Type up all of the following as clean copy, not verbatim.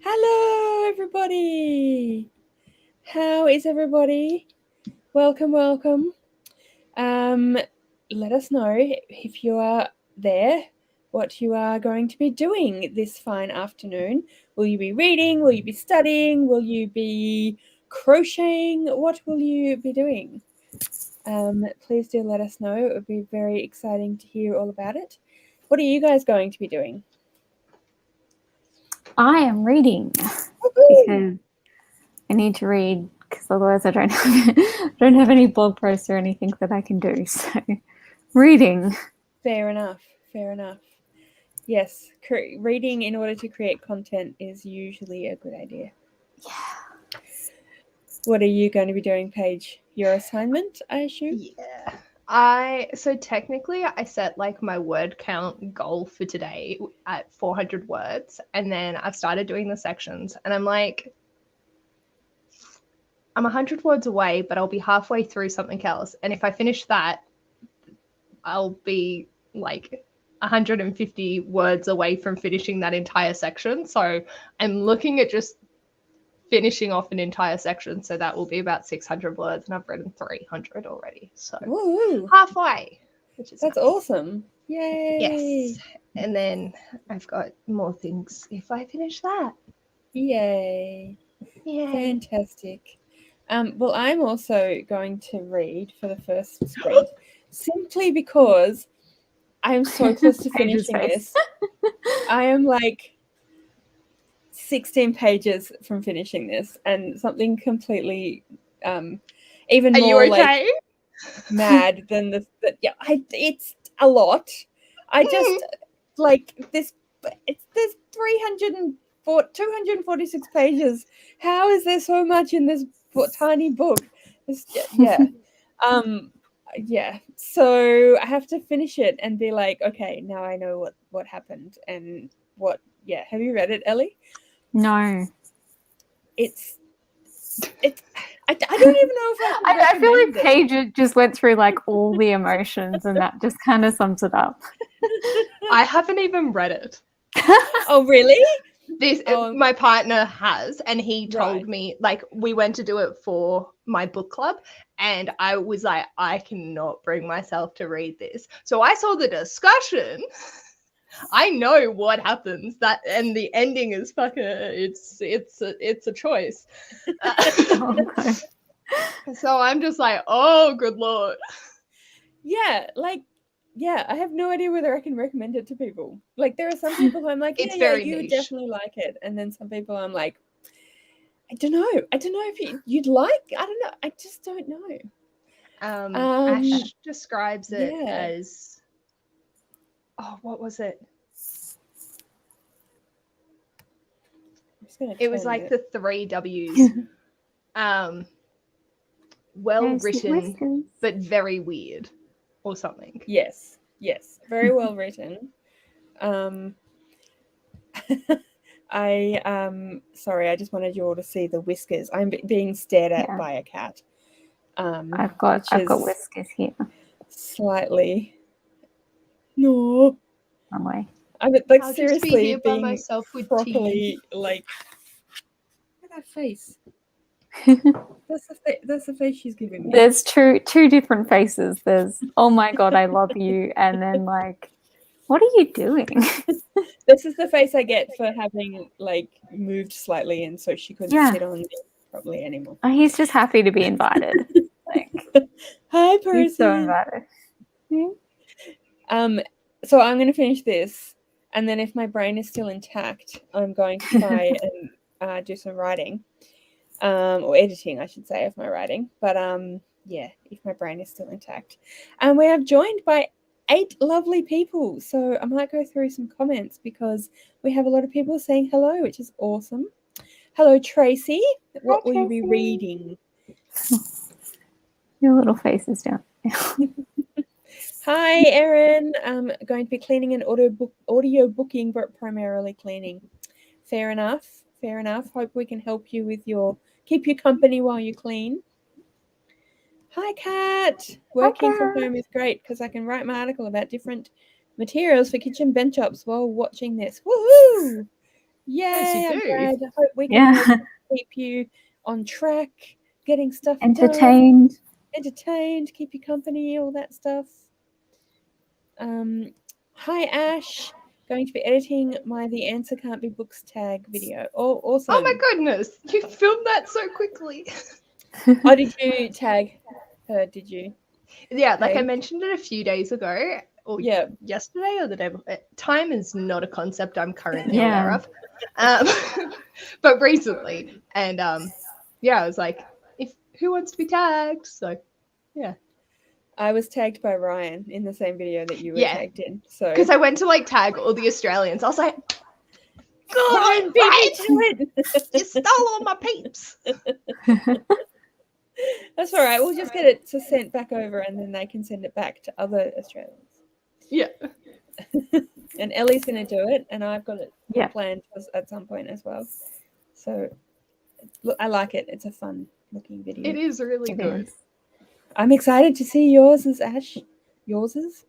Hello, everybody. How is everybody? Welcome. Let us know if you are there, what you are going to be doing this fine afternoon. Will you be reading? Will you be studying? Will you be crocheting? What will you be doing? Please do let us know. It would be very exciting to hear all about it. What are you guys going to be doing? I am reading because I need to read because otherwise I don't have any blog posts or anything that I can do. So reading. Fair enough. Yes, reading in order to create content is usually a good idea. Yeah. What are you going to be doing, Paige? Your assignment, I assume? Yeah. So technically I set like my word count goal for today at 400 words, and then I've started doing the sections and I'm like, I'm 100 words away, but I'll be halfway through something else. And if I finish that, I'll be like 150 words away from finishing that entire section. So I'm looking at just finishing off an entire section. So that will be about 600 words, and I've written 300 already. So Woo! halfway, which is That's nice. Awesome. Yay! Yes. And then I've got more things if I finish that. Yay! Yay. Fantastic. Well, I'm also going to read for the first sprint simply because I am so close to finishing this. I am like 16 pages from finishing this, and something completely even more like mad than this. It's a lot. I just like this. There's 246 pages. How is there so much in this tiny book? Yeah. Yeah. So I have to finish it and be like, okay, now I know what happened and what. Yeah. Have you read it, Ellie? No. It's. I don't even know if I feel like Paige just went through like all the emotions, and that just kind of sums it up. I haven't even read it. Oh, really? My partner has, and he told me, like, we went to do it for my book club, and I was like, I cannot bring myself to read this. So I saw the discussion. I know what happens, and the ending is fucking. It's a choice. Okay. So I'm just like, oh, good lord. Yeah, I have no idea whether I can recommend it to people. Like, there are some people who I'm like, it's yeah, very you would niche. definitely like it, and then some people I'm like, I don't know if you'd like. I don't know. I just don't know. Ash describes it as, what was it? It was like the 3 W's. Well written, but very weird, or something. Yes, very well written. Sorry, I just wanted you all to see the whiskers. I'm being stared at by a cat. I've got whiskers here. Slightly. No. Wrong way. I mean, like, I'll seriously, just be here by being myself with properly tea. like. Look at that face. That's the face she's giving me. There's two different faces. There's, oh my god, I love you, and then like, what are you doing? This is the face I get for having like moved slightly, and so she couldn't sit on me properly anymore. Oh, he's just happy to be invited. Like, hi, person. He's so invited. So I'm going to finish this, and then if my brain is still intact, I'm going to try and do some writing, or editing, I should say, of my writing. But yeah, if my brain is still intact. And we are joined by 8 lovely people, so I might go through some comments because we have a lot of people saying hello, which is awesome. Hello, Tracy. What will you be reading? Your little face is down. Hi, Erin. I'm going to be cleaning and audio booking, but primarily cleaning. Fair enough. Hope we can help you with keep you company while you clean. Hi, Kat. Working from home is great because I can write my article about different materials for kitchen bench ups while watching this. Woohoo! Yay, I'm do. glad. I hope we can Yeah. help keep you on track, getting stuff done, Entertained. entertained, keep you company, all that stuff. Hi Ash, going to be editing my The Answer Can't Be Books tag video. Oh, awesome. Oh my goodness, you filmed that so quickly. Oh, did you tag her? Did you? Yeah, like I Paige? mentioned it a few days ago, or Yeah. yesterday or the day before. Time is not a concept I'm currently Yeah. aware of, but recently, and yeah, I was like, who wants to be tagged? So yeah, I was tagged by Ryan in the same video that you were Yeah. tagged in. So because I went to like tag all the Australians. I was like, Ryan beat me to it. you stole all my peeps. That's all right. We'll just get it sent back over, and then they can send it back to other Australians. Yeah. And Ellie's going to do it, and I've got it Yeah. planned at some point as well. So look, I like it. It's a fun looking video. It is really It good. is. I'm excited to see yours, Ash. Yours?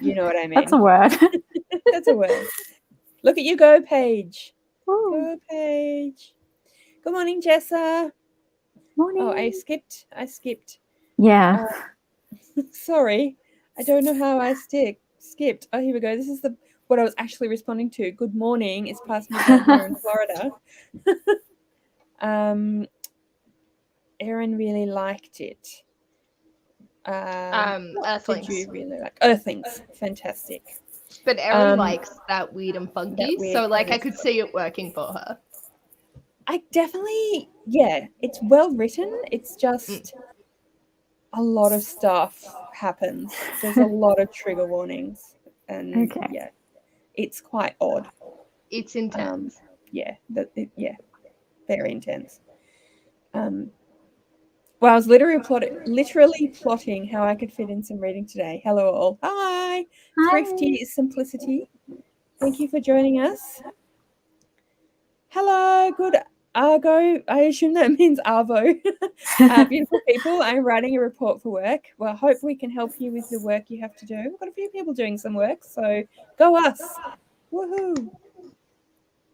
You know what I mean. That's a word. That's a word. Look at you go, Paige. Ooh. Go, Paige. Good morning, Jessa. Morning. Oh, I skipped. Yeah. Sorry. I don't know how I skipped. Oh, here we go. This is what I was actually responding to. Good morning. It's past midnight here in Florida. Erin really liked it. What Earthlings. did you really like? Earthlings. Fantastic. But Erin likes that weird and funky, weird so like kind I of could see it working for her. I definitely, yeah, it's well written. It's just a lot of stuff happens. There's a lot of trigger warnings, and Okay. yeah, it's quite odd. It's intense. Yeah, very intense. Well, I was literally plotting how I could fit in some reading today. Hello all. Hi. Thrifty is simplicity. Thank you for joining us. Hello, good Argo. I assume that means Arvo. Beautiful people. I'm writing a report for work. Well, I hope we can help you with the work you have to do. We've got a few people doing some work, so go us. Woohoo.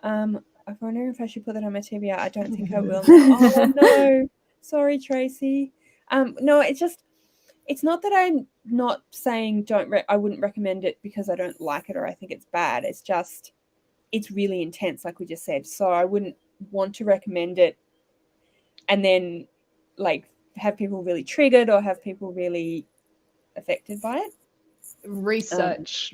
I'm wondering if I should put that on my TBR. I don't think I will now. Oh no. Sorry, Tracy. No, it's not that I'm not saying I wouldn't recommend it because I don't like it or I think it's bad. It's just it's really intense, like we just said. So I wouldn't want to recommend it and then like have people really triggered or have people really affected by it. Research.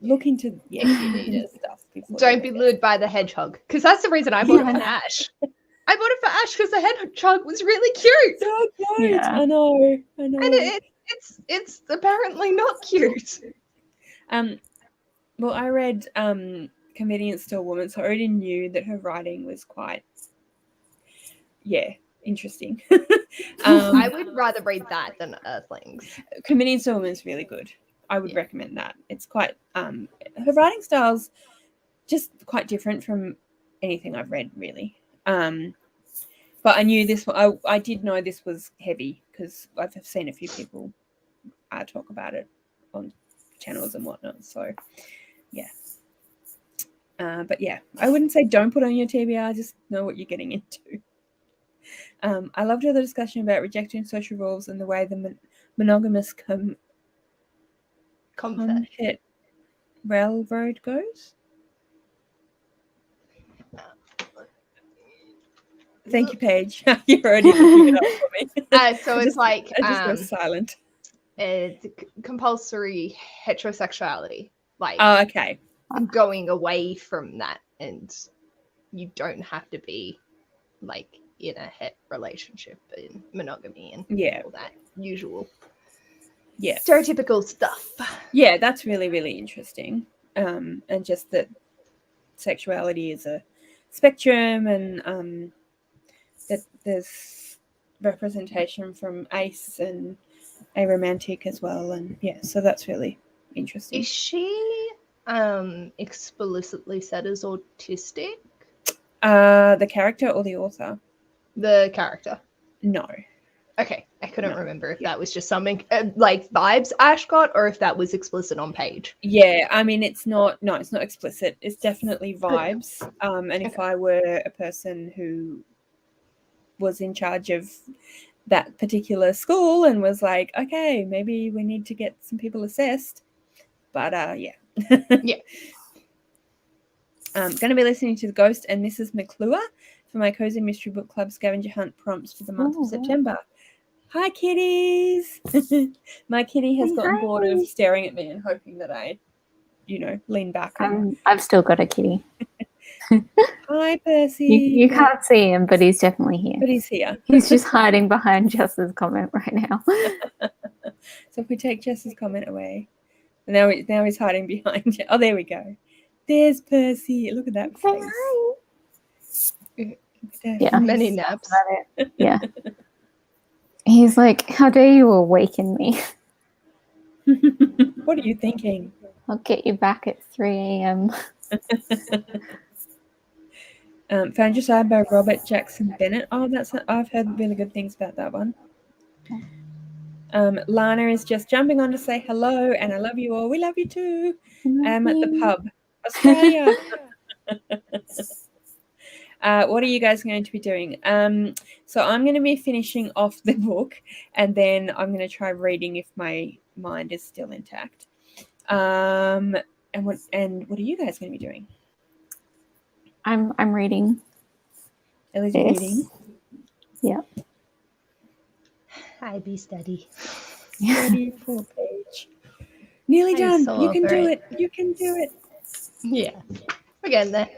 Look into If you need it. stuff. Don't be lured by the hedgehog, because that's the reason I bought it for Ash. I bought it for Ash because the hedgehog was really cute. So cute. Yeah. I know. And it's apparently not cute. Well, I read Comedian Still Woman, so I already knew that her writing was quite interesting. I would rather read that than Earthlings. Comedian Still Woman is really good. I would recommend that. It's quite her writing style's just quite different from anything I've read, really. But I knew this one. I did know this was heavy because I've seen a few people talk about it on channels and whatnot. So, yeah. But yeah, I wouldn't say don't put on your TBR. Just know what you're getting into. I loved the discussion about rejecting social rules and the way the monogamous hit railroad goes. Thank you, Paige. You're already looking it up for me. So it's I just go silent. It's compulsory heterosexuality. Like, okay. Going away from that, and you don't have to be like in a het relationship and monogamy and all that usual stereotypical stuff. Yeah, that's really, really interesting. And just that sexuality is a spectrum, and that there's representation from ace and aromantic as well, and so that's really interesting. Is she explicitly said as autistic? The character or the author? The character. No. Okay, I couldn't No. remember if that was just something like vibes Ash got, or if that was explicit on Paige. Yeah, I mean, it's not explicit. It's definitely vibes. And if Okay. I were a person who was in charge of that particular school and was like, okay, maybe we need to get some people assessed. But yeah. Yeah. I'm going to be listening to The Ghost and Mrs. McClure for my Cozy Mystery Book Club scavenger hunt prompts for the month of Ooh. September. Hi, kitties. My kitty has gotten bored of staring at me and hoping that I, lean back. I've still got a kitty. Hi, Percy. You can't see him, but he's definitely here. But he's here. He's just hiding behind Jess's comment right now. So if we take Jess's comment away, now he's hiding behind. Oh, there we go. There's Percy. Look at that face. Yeah. Many naps. Yeah. He's like, how dare you awaken me? What are you thinking? I'll get you back at 3 a.m. Found Your Side by Robert Jackson Bennett. Oh, I've heard really good things about that one. Lana is just jumping on to say hello, and I love you all. We love you too. I'm at the pub, Australia. What are you guys going to be doing? So I'm going to be finishing off the book, and then I'm going to try reading if my mind is still intact. And what are you guys going to be doing? I'm reading. Ellie's Yes. reading. Yeah. Hi, be steady. Steady, poor Paige. Nearly I done. so You can do love it. You can do it. Yeah, we're getting there.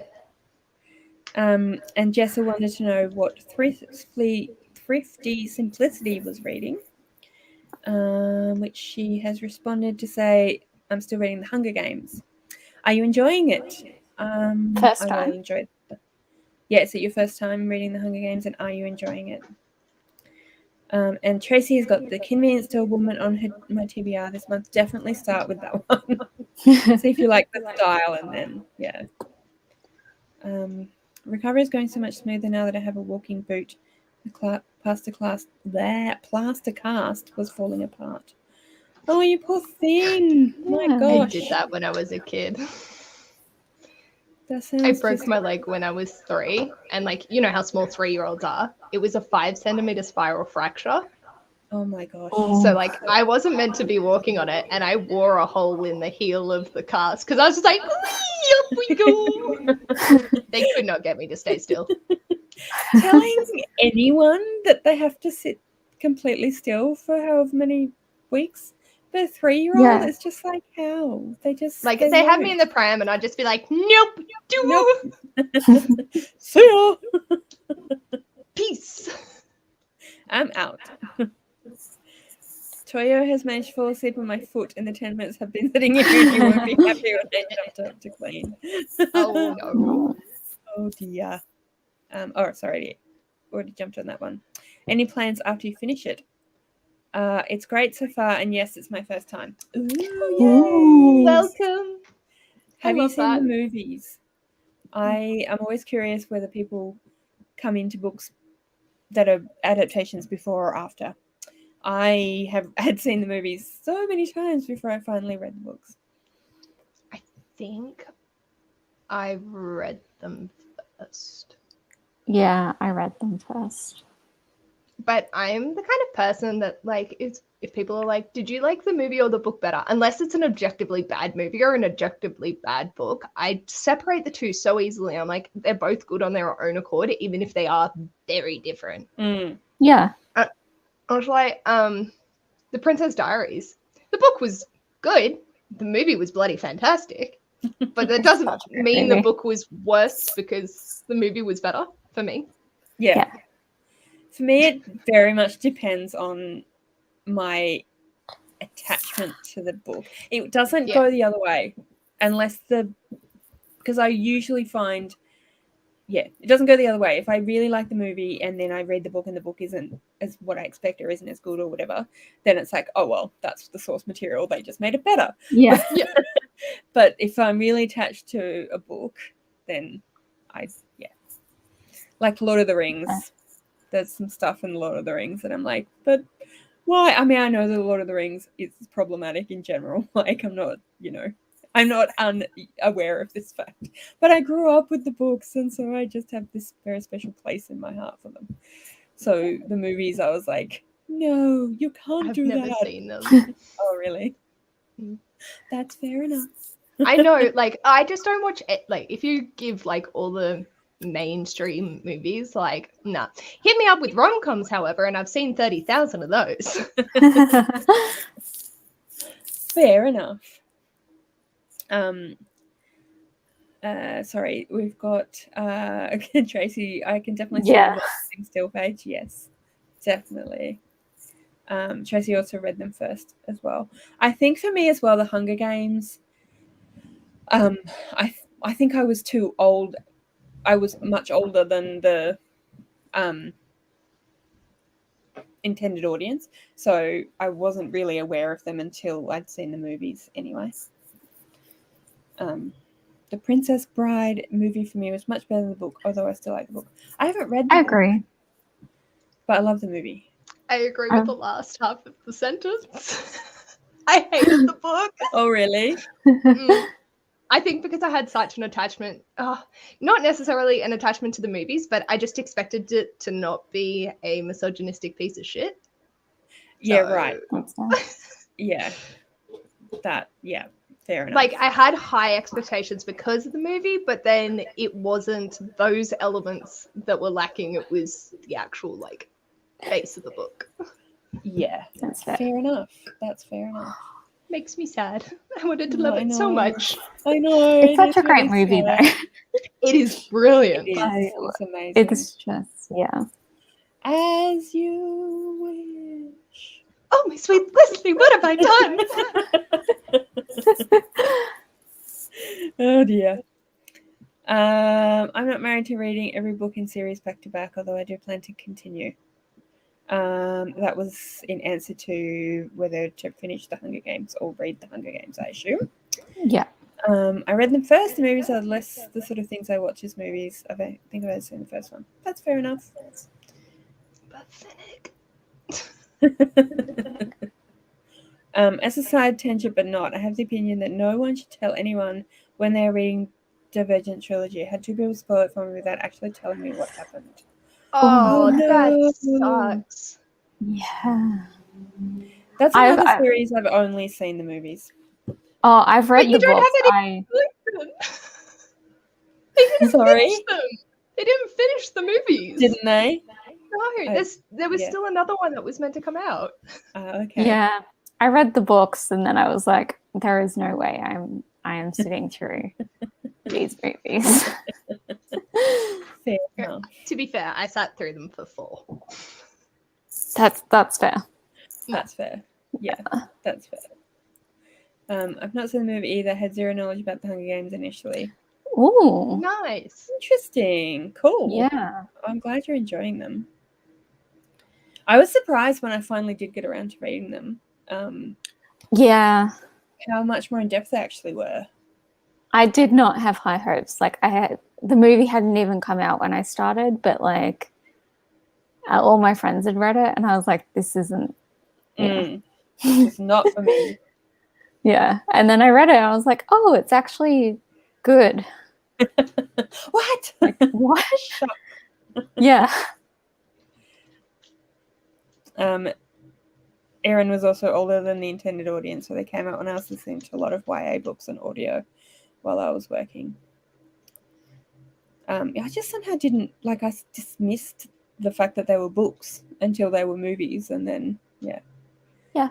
And Jessa wanted to know what Thrifty Simplicity was reading, which she has responded to say, I'm still reading The Hunger Games. Are you enjoying it? First I time. really enjoyed it. Yeah, is it your first time reading The Hunger Games, and are you enjoying it? And Tracy has got The Convenience Store Woman on my TBR this month. Definitely start with that one. See if you like the style, and then, yeah. Recovery is going so much smoother now that I have a walking boot. The plaster cast was falling apart. Oh, you poor thing! My Yeah. gosh, I did that when I was a kid. That sounds I broke just... my leg when I was 3, and like, you know how small 3-year-olds are. It was a 5-centimeter spiral fracture. Oh my gosh. So like, I wasn't meant to be walking on it, and I wore a hole in the heel of the cast because I was just like, up we go. They could not get me to stay still. Telling anyone that they have to sit completely still for however many weeks, the 3-year-old Yeah. is just like, how? They They had me in the pram, and I'd just be like, nope, See ya. peace. I'm out. Toyo has managed to fall asleep on my foot in the 10 minutes I've been sitting here, and you won't be happy when I jumped up to clean. Oh no. Oh dear. Sorry, already jumped on that one. Any plans after you finish it? It's great so far, and yes, it's my first time. Ooh, Welcome. Have you love seen that. the movies? I'm always curious whether people come into books that are adaptations before or after. I had seen the movies so many times before I finally read the books. I think I read them first. Yeah, I read them first. But I'm the kind of person that, like, if people are like, did you like the movie or the book better? Unless it's an objectively bad movie or an objectively bad book, I separate the two so easily. I'm like, they're both good on their own accord, even if they are very different. Yeah. I was like, The Princess Diaries. The book was good. The movie was bloody fantastic. But that doesn't mean the book was worse because the movie was better for me. Yeah. For me, it very much depends on my attachment to the book. It doesn't go the other way because I usually find, it doesn't go the other way. If I really like the movie and then I read the book and the book isn't as what I expect or isn't as good or whatever, then it's like, oh, well, that's the source material. They just made it better. Yeah. But if I'm really attached to a book, then like Lord of the Rings. there's some stuff in Lord of the Rings that I'm like, but why? I mean, I know that Lord of the Rings is problematic in general. Like, I'm not, I'm not unaware of this fact. But I grew up with the books, and so I just have this very special place in my heart for them. So the movies, I was like, no, you can't I've do never that. seen them. Oh, really? That's fair enough. I know, like, I just don't watch it. Like, if you give like all the mainstream movies, like, nah. Hit me up with rom-coms, however, and I've seen 30,000 of those. Fair enough. Sorry, we've got Tracy. I can definitely see Yeah. the thing still page. Yes, definitely. Tracy also read them first as well. I think for me as well, the Hunger Games. I think I was too old. I was much older than the intended audience, so I wasn't really aware of them until I'd seen the movies anyway. The Princess Bride movie for me was much better than the book, although I still like the book. I haven't read the I book, agree. but I love the movie. I agree with the last half of the sentence. I hated the book. Oh, really? I think because I had such an attachment, not necessarily an attachment to the movies, but I just expected it to not be a misogynistic piece of shit. Yeah, So, right. Yeah. Fair enough. Like, I had high expectations because of the movie, but then it wasn't those elements that were lacking. It was the actual, like, base of the book. Yeah, That's fair. Fair enough. That's fair enough. Makes me sad. I wanted to love it so much. I know. It's such a great movie, though. It is brilliant. It is. It's amazing. It's just, yeah. As you wish. Oh, my sweet Leslie, what have I done? Oh, dear. I'm not married to reading every book in series back to back, although I do plan to continue. That was in answer to whether to finish the Hunger Games or read the Hunger Games, I assume. Yeah. I read them first. The movies are less the sort of things I watch as movies. I think I've only seen the first one. That's fair enough. Pathetic. As a side tangent, but not, I have the opinion that no one should tell anyone when they're reading Divergent Trilogy. I had two people spoil it for me without actually telling me what happened. Oh, no. that sucks. Yeah. That's another series I've only seen the movies. Oh, I've read But you the don't books. have any. They didn't Sorry? finish them. They didn't finish the movies. Didn't they? No, there was still another one that was meant to come out. Okay. Yeah. I read the books and then I was like, there is no way I am sitting through these movies. Fair enough. To be fair, I sat through them for 4. That's fair. That's fair. Yeah, that's fair. I've not seen the movie either. Had zero knowledge about the Hunger Games initially. Ooh. Nice. Interesting. Cool. Yeah. I'm glad you're enjoying them. I was surprised when I finally did get around to reading them. Yeah. How much more in depth they actually were. I did not have high hopes. Like the movie hadn't even come out when I started, but like all my friends had read it and I was like, this isn't It's not for me. Yeah. And then I read it and I was like, oh, it's actually good. What? Like, what? Yeah. Erin was also older than the intended audience, so they came out when I was listening to a lot of YA books and audio while I was working. I just somehow didn't, like, I dismissed the fact that they were books until they were movies, and then, yeah. Yeah.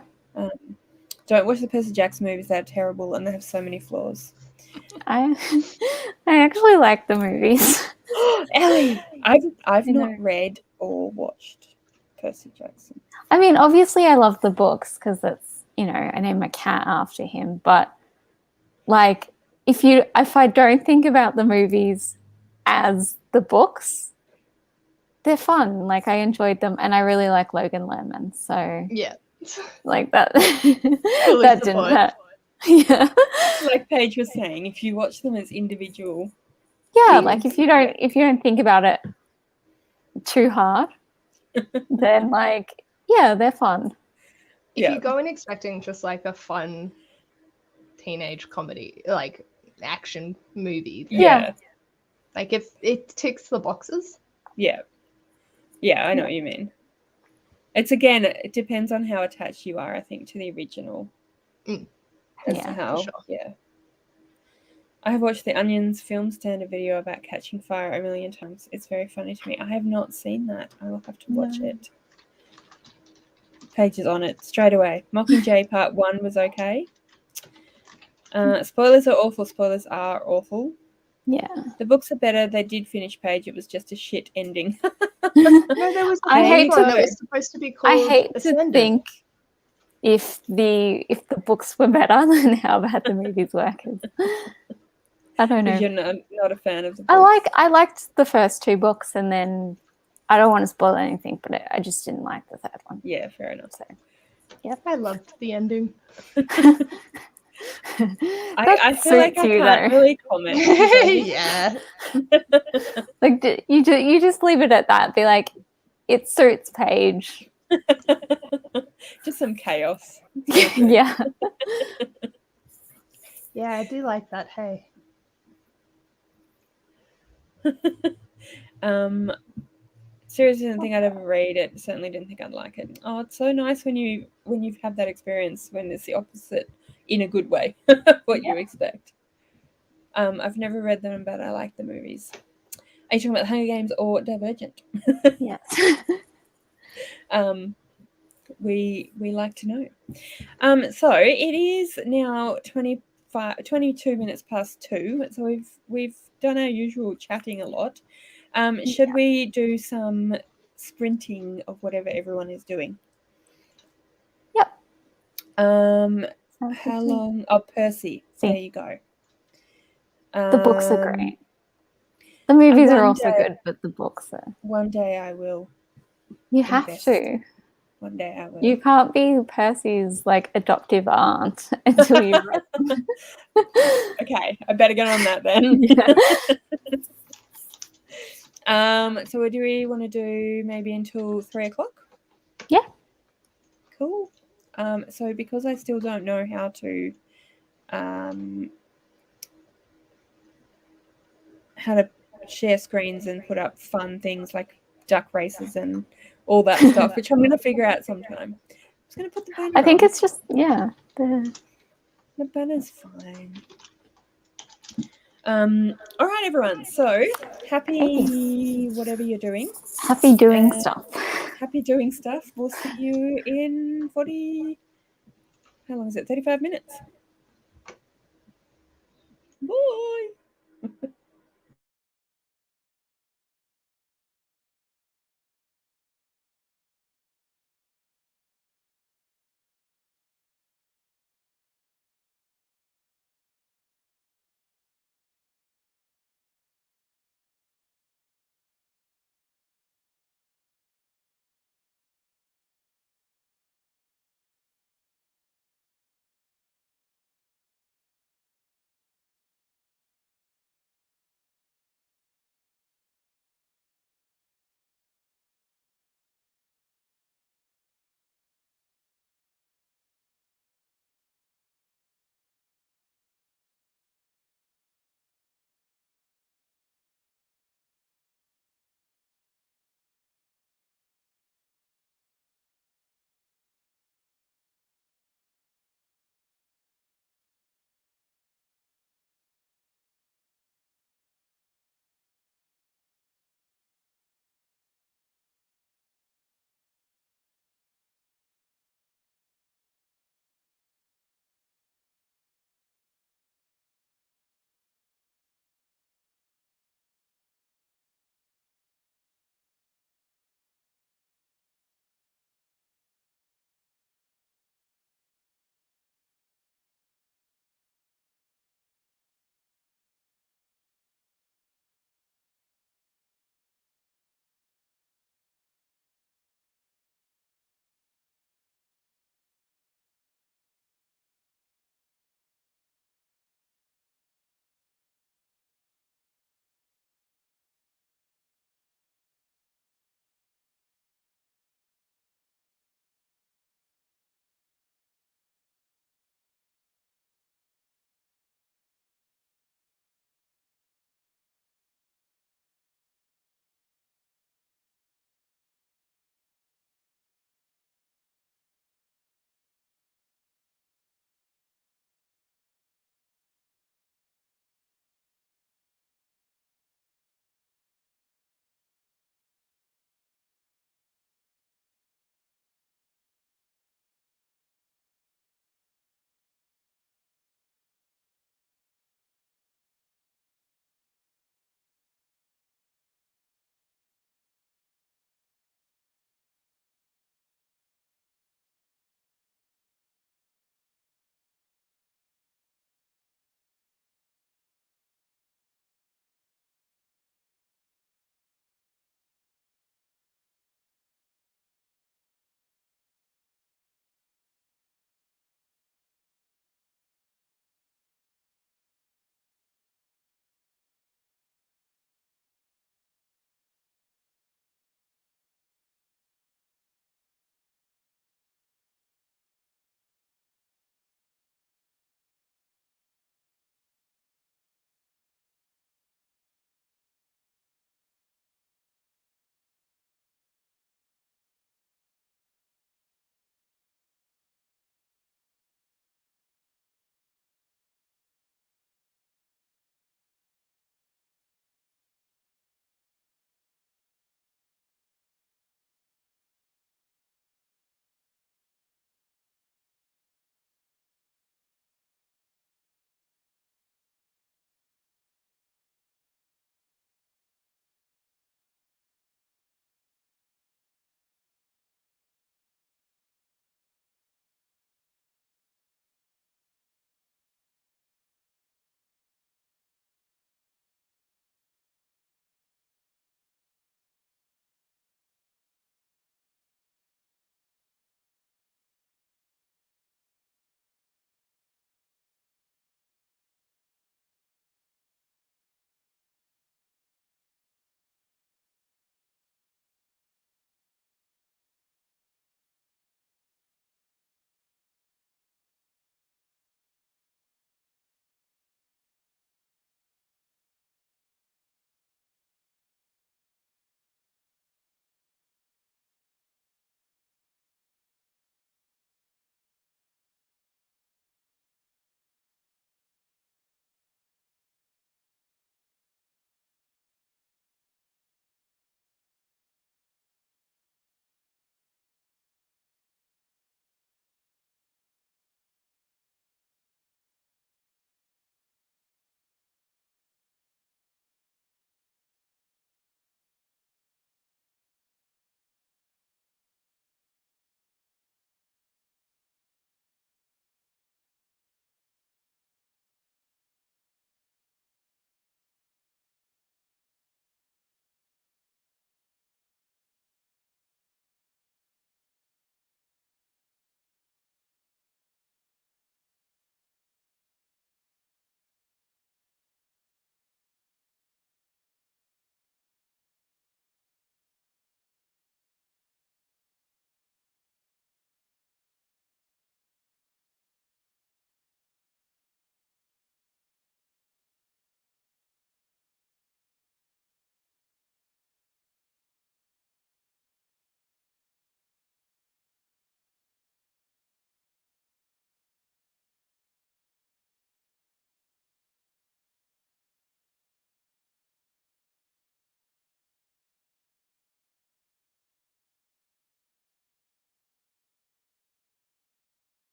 Don't watch the Percy Jackson movies, they're terrible and they have so many flaws. I actually like the movies. Ellie, I've not read or watched Percy Jackson. I mean, obviously I love the books because it's, I named my cat after him, but like if I don't think about the movies as the books, they're fun. Like I enjoyed them and I really like Logan Lerman. So yeah. Like that that didn't hurt. Yeah. Like Paige was saying, if you watch them as individual like if you don't think about it too hard, then like, yeah, they're fun. If Yeah. you go in expecting just like a fun teenage comedy, like action movie, then, Yeah. like if it ticks the boxes. Yeah. Yeah, I know what you mean. It's again, it depends on how attached you are, I think, to the original. Mm. As Yeah, to for how, sure. yeah. I have watched the Onions film standard video about catching fire a million times. It's very funny to me. I have not seen that. I will have to watch it. Paige is on it straight away. Mockingjay Part 1 was okay. Spoilers are awful. Spoilers are awful. Yeah. The books are better. They did finish, Paige. It was just a shit ending. No, there was a I hate one to- that was supposed to be I called hate to Ascendant. think if the books were better, then how bad the movies were. 'Cause I don't know. Because you're not a fan of the books. I liked the first two books, and then I don't want to spoil anything, but I just didn't like the third one. Yeah, fair enough. So I loved the ending. I feel like I can't really comment. Yeah. Like you just leave it at that. Be like, it suits Paige. Just some chaos. Yeah. Yeah, I do like that. Hey. Seriously, didn't think I'd ever read it. Certainly didn't think I'd like it. Oh, it's so nice when you've had that experience when it's the opposite in a good way. What you expect. I've never read them, but I like the movies. Are you talking about the Hunger Games or Divergent? Yes. We like to know. So it is now 22 minutes past 2. So we've done our usual chatting a lot. Should we do some sprinting of whatever everyone is doing? Yep. How long? Oh, Percy. There you go. The books are great. The movies are also good, but the books are. One day I will. You have to. One day I will. You can't be Percy's like adoptive aunt until you read them. Okay, I better get on that then. So do we want to do maybe until 3 o'clock? Yeah. Cool. So because I still don't know how to share screens and put up fun things like duck races and all that stuff, which I'm going to figure out sometime. I'm just going to put the banner I think on. it's just the banner's fine. All right, everyone. So happy whatever you're doing. Happy doing stuff. Happy doing stuff. We'll see you in 40. How long is it? 35 minutes. Bye.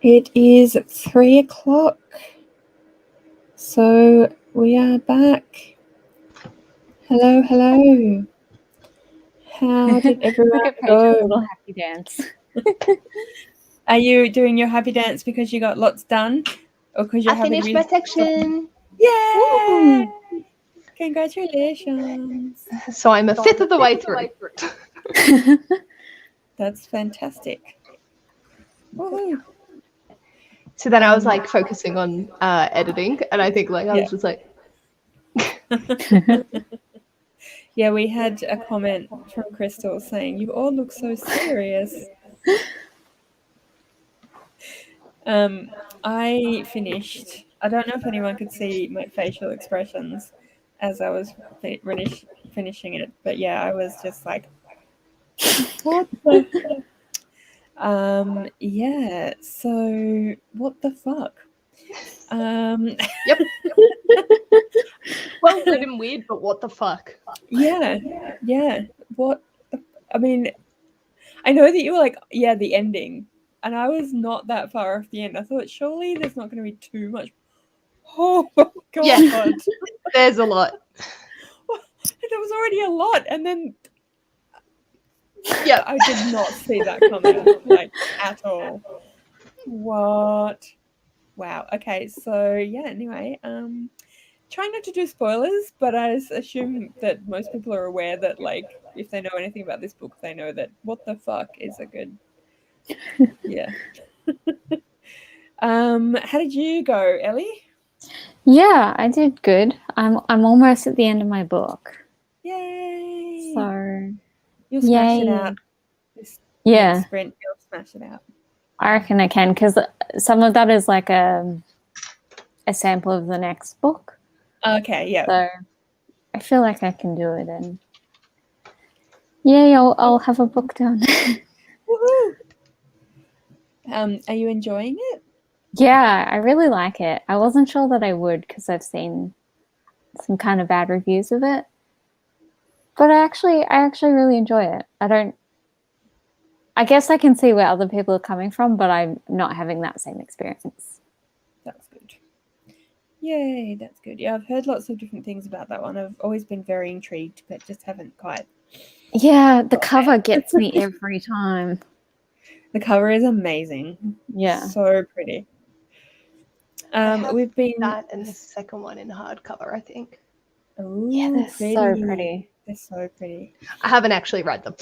It is 3 o'clock. So we are back. Hello, hello. How did everyone Look at Paige, go? a little happy dance. Are you doing your happy dance because you got lots done? Or because you're I happy finished my section. Yay! Congratulations. So I'm a fifth of the way through. That's fantastic. Woohoo. So then I was like focusing on editing, and I think like I was just like, Yeah, we had a comment from Crystal saying, "You all look so serious." I finished. I don't know if anyone could see my facial expressions as I was finishing it, but yeah, I was just like, "What the?" Yeah. So, what the fuck? yep. Well, good and weird, but what the fuck? Yeah. What? I mean, I know that you were like, yeah, the ending, and I was not that far off the end. I thought surely there's not going to be too much. Oh my god! Yeah. There's a lot. There was already a lot, and then Yeah, I did not see that coming, like at all. What? Wow. Okay. So yeah. Anyway, trying not to do spoilers, but I assume that most people are aware that, like, if they know anything about this book, they know that what the fuck is a good. Yeah. How did you go, Ellie? Yeah, I did good. I'm almost at the end of my book. Yay! So You'll smash it out. This next sprint, you'll smash it out. I reckon I can, because some of that is like a sample of the next book. Okay, yeah. So I feel like I can do it, and yay, I'll have a book done. Woohoo! Are you enjoying it? Yeah, I really like it. I wasn't sure that I would because I've seen some kind of bad reviews of it, but I actually really enjoy it. I guess I can see where other people are coming from, but I'm not having that same experience. That's good. Yay, that's good. Yeah, I've heard lots of different things about that one. I've always been very intrigued, but just haven't quite. Yeah, the cover gets me every time. The cover is amazing. Yeah. So pretty. We've been that and the second one in hardcover, I think. Ooh, Yeah, they're so pretty. They're so pretty. I haven't actually read them.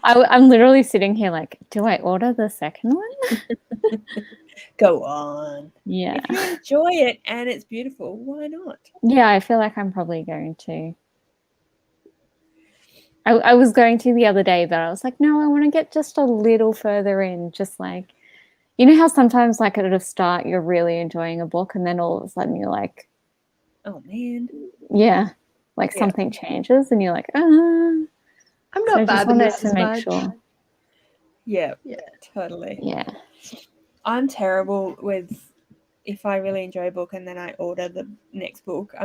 I'm literally sitting here like, do I order the second one? Go on. Yeah. If you enjoy it and it's beautiful, why not? Yeah, I feel like I'm probably going to. I was going to the other day, but I was like, no, I want to get just a little further in. Just like, you know how sometimes like at a start you're really enjoying a book and then all of a sudden you're like, oh man. Yeah. Like something changes and you're like, I'm not bad in this to make sure. Yeah, totally. Yeah. I'm terrible with if I really enjoy a book and then I order the next book.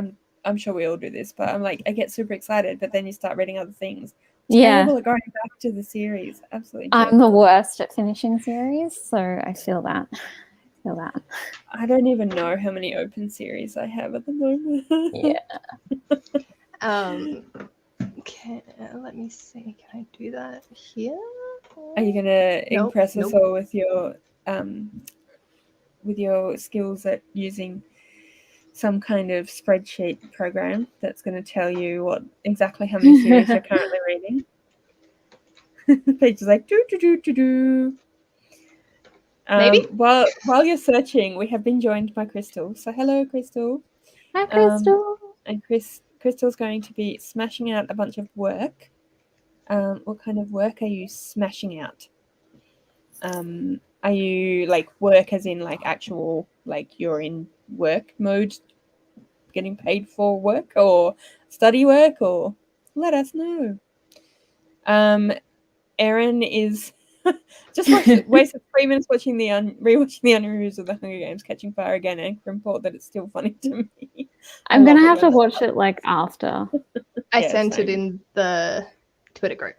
I'm sure we all do this, but I'm like, I get super excited, but then you start reading other things. Terrible at going back to the series. Absolutely. I'm the worst at finishing series, so I feel that. I don't even know how many open series I have at the moment. Yeah. Let me see. Can I do that here? Are you gonna impress us all with your skills at using some kind of spreadsheet program that's going to tell you exactly how many series you're currently reading? Paige is like do. Maybe. While you're searching, we have been joined by Crystal. So hello, Crystal. Hi, Crystal. And Crystal's going to be smashing out a bunch of work. What kind of work are you smashing out? Are you like work as in like actual, like you're in work mode, getting paid for work, or study work, or let us know. Erin is just wasted 3 minutes watching rewatching the reviews of the Hunger Games Catching Fire again and report that it's still funny to me. I'm gonna have to watch it like after. I sent it in the Twitter group.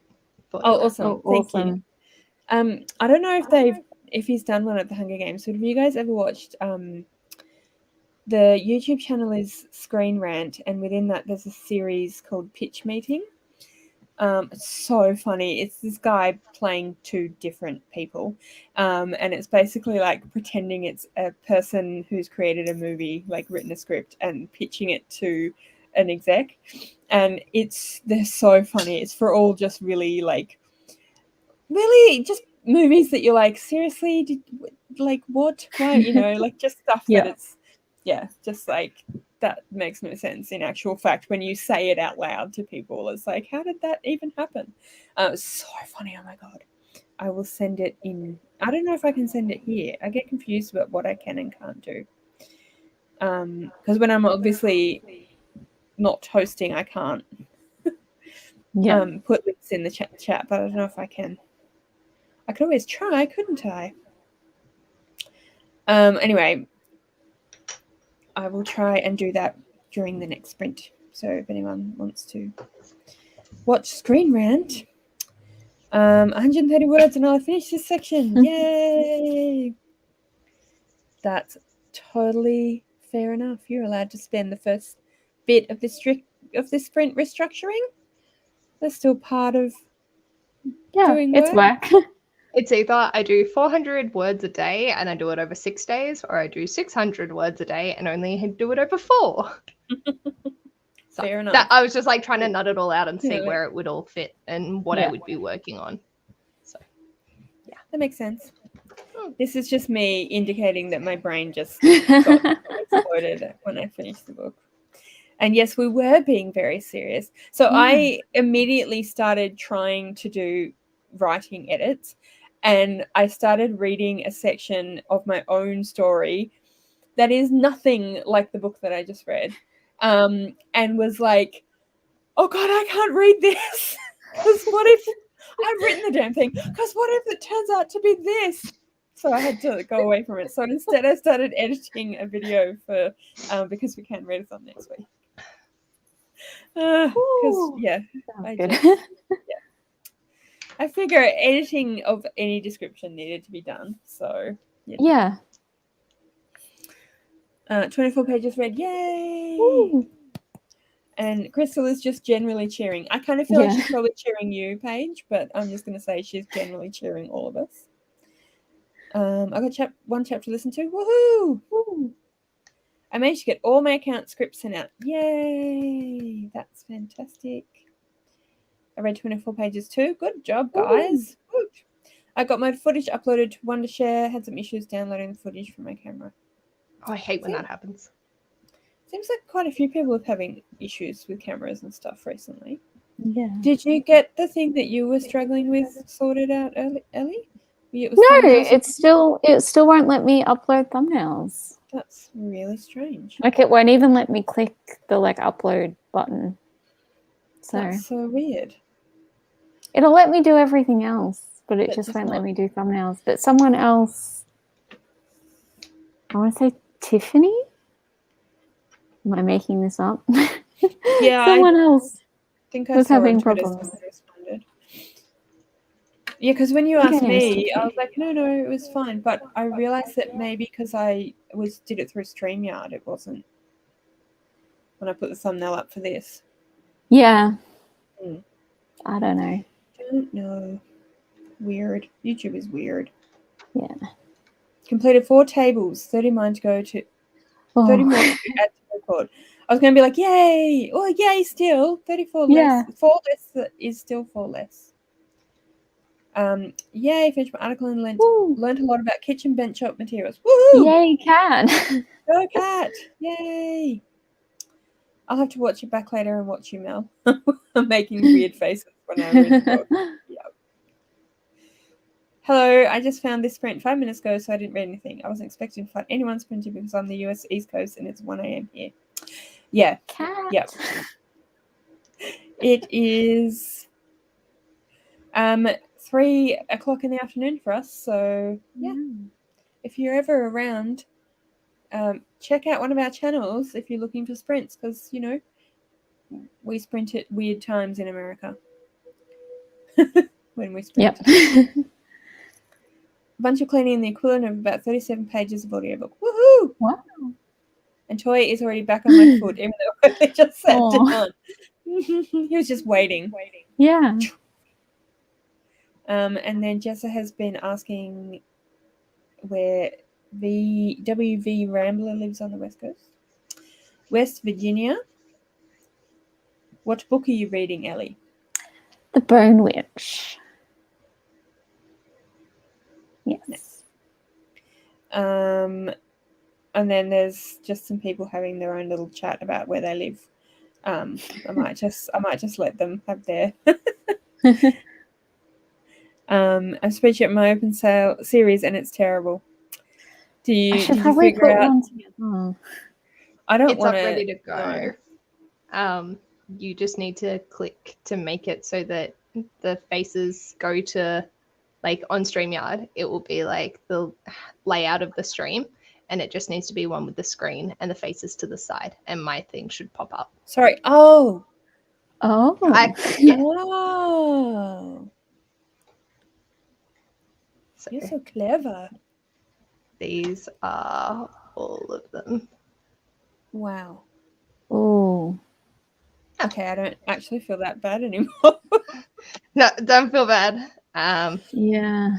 Oh, awesome! Thank you. I don't know if he's done one at the Hunger Games. But have you guys ever watched the YouTube channel is Screen Rant, and within that there's a series called Pitch Meeting. It's so funny. It's this guy playing two different people, and it's basically like pretending it's a person who's created a movie, like written a script and pitching it to an exec, and they're so funny. It's for all just really just movies that you're like, seriously, what? Why? Like just stuff that it's just like that makes no sense in actual fact when you say it out loud to people. It's like, how did that even happen? It's so funny. Oh my god, I will send it in. I don't know if I can send it here. I get confused about what I can and can't do, because when I'm obviously not hosting, I can't put links in the chat, but I don't know if I can. I could always try, couldn't I? Anyway, I will try and do that during the next sprint. So if anyone wants to watch Screen Rant, 130 words and I'll finish this section. Yay! That's totally fair enough. You're allowed to spend the first bit of this sprint restructuring. That's still part of doing work. It's work. It's either I do 400 words a day and I do it over 6 days, or I do 600 words a day and only do it over 4. Fair enough. I was just like trying to nut it all out and see where it would all fit and what I would be working on. So, yeah, that makes sense. This is just me indicating that my brain just got exploded when I finished the book. And yes, we were being very serious. So I immediately started trying to do writing edits, and I started reading a section of my own story that is nothing like the book that I just read, and was like, oh god, I can't read this, because what if I've written the damn thing, because what if it turns out to be this? So I had to go away from it. So instead I started editing a video for because we can't read it on next week. Because I figure editing of any description needed to be done. So yeah. 24 pages read, yay! Woo. And Crystal is just generally cheering. I kind of feel like she's probably cheering you, Paige, but I'm just going to say she's generally cheering all of us. I got one chapter to listen to. Woohoo! Woo. I managed to get all my account scripts sent out. Yay! That's fantastic. I read 24 pages too. Good job, guys. Woo. I got my footage uploaded to Wondershare. Had some issues downloading the footage from my camera. Oh, I hate when that happens. Seems like quite a few people are having issues with cameras and stuff recently. Yeah. Did you get the thing that you were struggling with sorted out, Ellie? It still won't let me upload thumbnails. That's really strange. Like it won't even let me click the upload button. So that's so weird. It'll let me do everything else, but it just won't let me do thumbnails. But someone else, I want to say Tiffany. Am I making this up? Yeah, someone else think I was saw having on Twitter problems. responded. Yeah, because when you asked me, I was like, no, it was fine. But I realized that maybe because I did it through StreamYard, it wasn't when I put the thumbnail up for this. Yeah. I don't know. Don't know. Weird. YouTube is weird. Yeah. Completed 4 tables, 30 more to go to 30 more to add to the record. I was going to be like, yay! Oh, yay, still. 34 less. 4 less is still 4 less. Yay, finished my article and learned a lot about kitchen bench shop materials. Woohoo! Yay, cat! Go cat! Yay! I'll have to watch it back later and watch you, Mel. I'm making weird faces when I read the book. Yep. Hello, I just found this sprint 5 minutes ago, so I didn't read anything. I wasn't expecting to find anyone sprinting because I'm the US East Coast and it's 1 a.m. here. Yeah. Cat. Yep. It is 3 o'clock in the afternoon for us, so yeah. If you're ever around, check out one of our channels if you're looking for sprints, because we sprint at weird times in America when we sprint. Yep. bunch of cleaning and the equivalent of about 37 pages of audiobook. Woohoo! Wow. And Toy is already back on my foot, even though I just sat Aw. down. He was just waiting. Yeah. And then Jessa has been asking where the WV Rambler lives on the West Coast. West Virginia. What book are you reading, Ellie? The Bone Witch. Yes. And then there's just some people having their own little chat about where they live. I might just let them have their I'm spreadsheet my open sale series and it's terrible. I should Did you probably figure put out? one together. I don't It's want up to. ready to go. You just need to click to make it so that the faces go to, like, on StreamYard. It will be like the layout of the stream, and it just needs to be one with the screen and the faces to the side, and my thing should pop up. Sorry. Oh. Oh. Yeah. Oh. So You're so clever. these are all of them. Wow. Oh. Okay, I don't actually feel that bad anymore. No, don't feel bad. Yeah.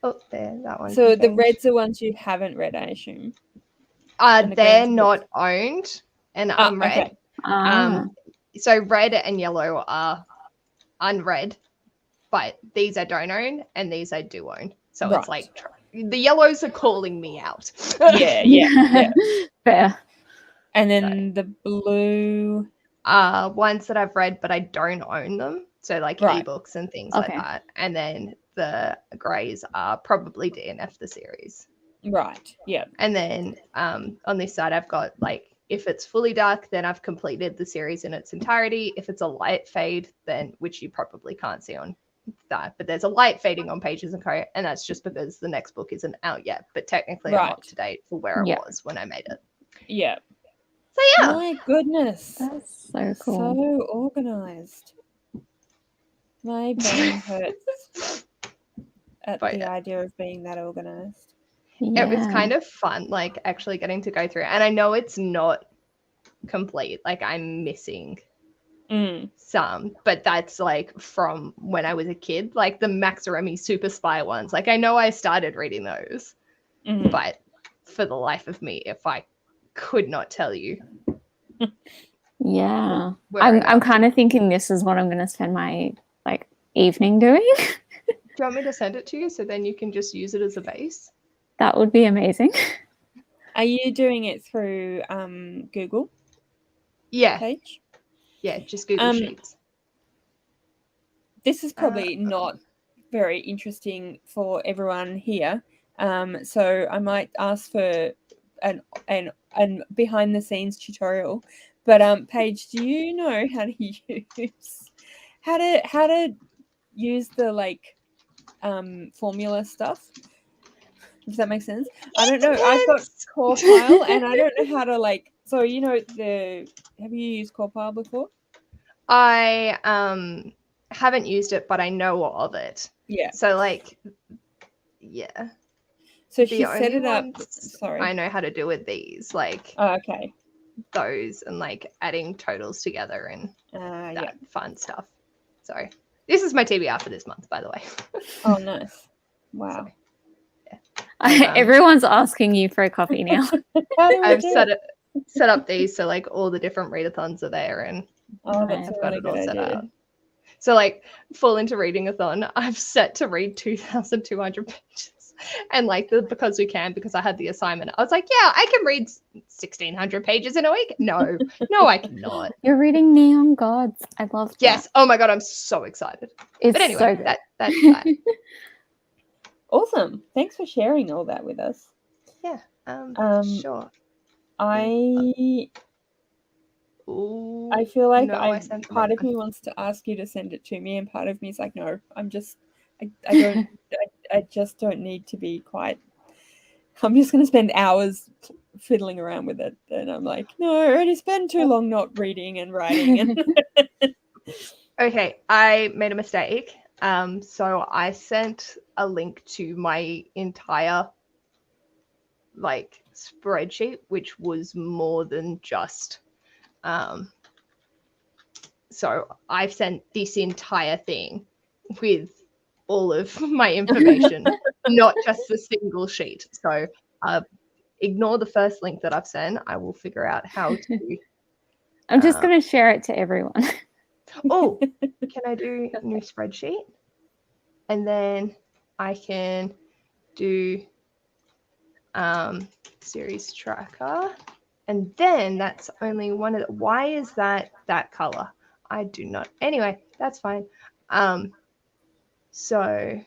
Oh, there, that one. So can the change. reds are ones you haven't read, I assume. And the They're greens are not owned and unread. Okay. So red and yellow are unread, but these I don't own and these I do own. So Right. it's like the yellows are calling me out. Yeah. Fair. And then the blue. Ones that I've read, but I don't own them. So like Right. ebooks and things Okay. like that. And then the greys are probably DNF the series. Right. Yeah. And then on this side, I've got, like, if it's fully dark, then I've completed the series in its entirety. If it's a light fade, then, which you probably can't see on that, but there's a light fading on Pages and Co. And that's just because the next book isn't out yet. But technically, I'm up to date for where Yeah. it was when I made it. Yeah. So yeah. My goodness. That's so cool. So organized. My brain hurts at But the yeah. idea of being that organized. Yeah. It was kind of fun, like, actually getting to go through it. And I know it's not complete. Like, I'm missing some, but that's like from when I was a kid, like the Max Remy Super Spy ones. Like, I know I started reading those, but for the life of me, if I could not tell you. Yeah. I'm kind of thinking this is what I'm going to spend my, like, evening doing. Do you want me to send it to you so then you can just use it as a base? That would be amazing. Are you doing it through Google? Yeah. Page? Yeah, just Google Sheets. This is probably not very interesting for everyone here. So I might ask for an behind the scenes tutorial. But Paige, do you know how to use the, like, formula stuff? Does that make sense? I don't know. I've got Corepile and I don't know how to, like, so you know have you used Corepile before? I haven't used it, but I know of it. Yeah. So, like, yeah. So she set it up. Sorry. I know how to do with these, like, okay. Those and, like, adding totals together and that fun stuff. So this is my TBR for this month, by the way. Oh, nice. Wow. So, yeah. Everyone's asking you for a copy now. I've set up these so, like, all the different readathons are there, and that's I've a got really it all good set idea. up. So, like, Fall Into Reading-a-thon, I've set to read 2,200 pages. And, like, because I had the assignment, I was like, yeah, I can read 1,600 pages in a week. No, I cannot. You're reading Neon Gods. I love that. Yes. Oh my God, I'm so excited. It's but anyway, so good. that's that. Awesome. Thanks for sharing all that with us. Yeah. Sure. I feel like part of me wants to ask you to send it to me, and part of me is like, no, I just don't need to be quite. I'm just going to spend hours fiddling around with it, and I'm like, no, I already spent too long not reading and writing. And Okay, I made a mistake. So I sent a link to my entire like spreadsheet, which was more than just so I've sent this entire thing with all of my information, not just the single sheet. So ignore the first link that I've sent. I will figure out how to. I'm just going to share it to everyone. Oh, can I do new spreadsheet? And then I can do series tracker. And then that's only one of the, why is that color? I do not. Anyway, that's fine. So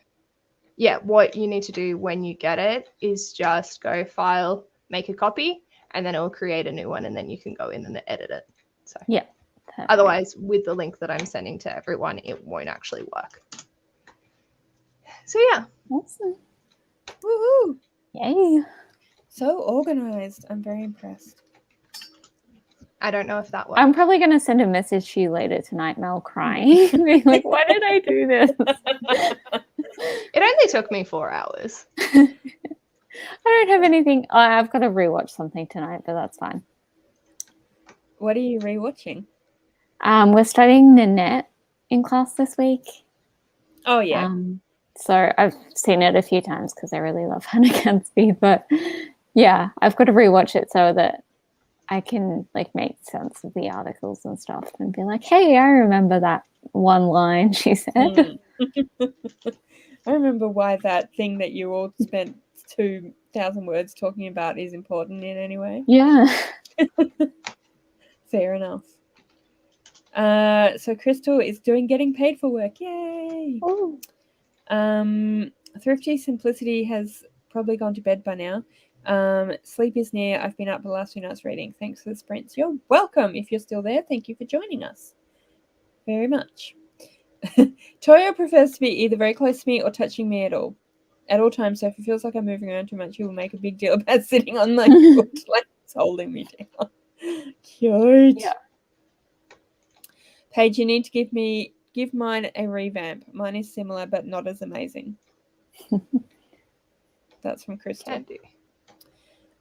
yeah, what you need to do when you get it is just go file, make a copy, and then it will create a new one, and then you can go in and edit it. So yeah. Perfect. Otherwise, with the link that I'm sending to everyone, it won't actually work. So yeah. Awesome. Woohoo! Yay. So organized. I'm very impressed. I don't know if that works. I'm probably going to send a message to you later tonight, Mel, crying. Being like, why did I do this? It only took me 4 hours. I don't have anything. Oh, I've got to rewatch something tonight, but that's fine. What are you rewatching? We're studying Nanette in class this week. Oh, yeah. So I've seen it a few times because I really love Hannah Gadsby. But yeah, I've got to rewatch it so that I can like make sense of the articles and stuff and be like, hey, I remember that one line she said. I remember why that thing that you all spent 2,000 words talking about is important in any way. Yeah. Fair enough. So Crystal is getting paid for work. Yay! Ooh. Thrifty Simplicity has probably gone to bed by now. Sleep is near. I've been up the last 2 nights reading. Thanks for the sprints. You're welcome. If you're still there, thank you for joining us very much. Toyo prefers to be either very close to me or touching me at all times. So if it feels like I'm moving around too much, he will make a big deal about sitting on my foot, like it's holding me down. Cute. Yeah. Paige, you need to give mine a revamp. Mine is similar but not as amazing. That's from Crystal. Can do.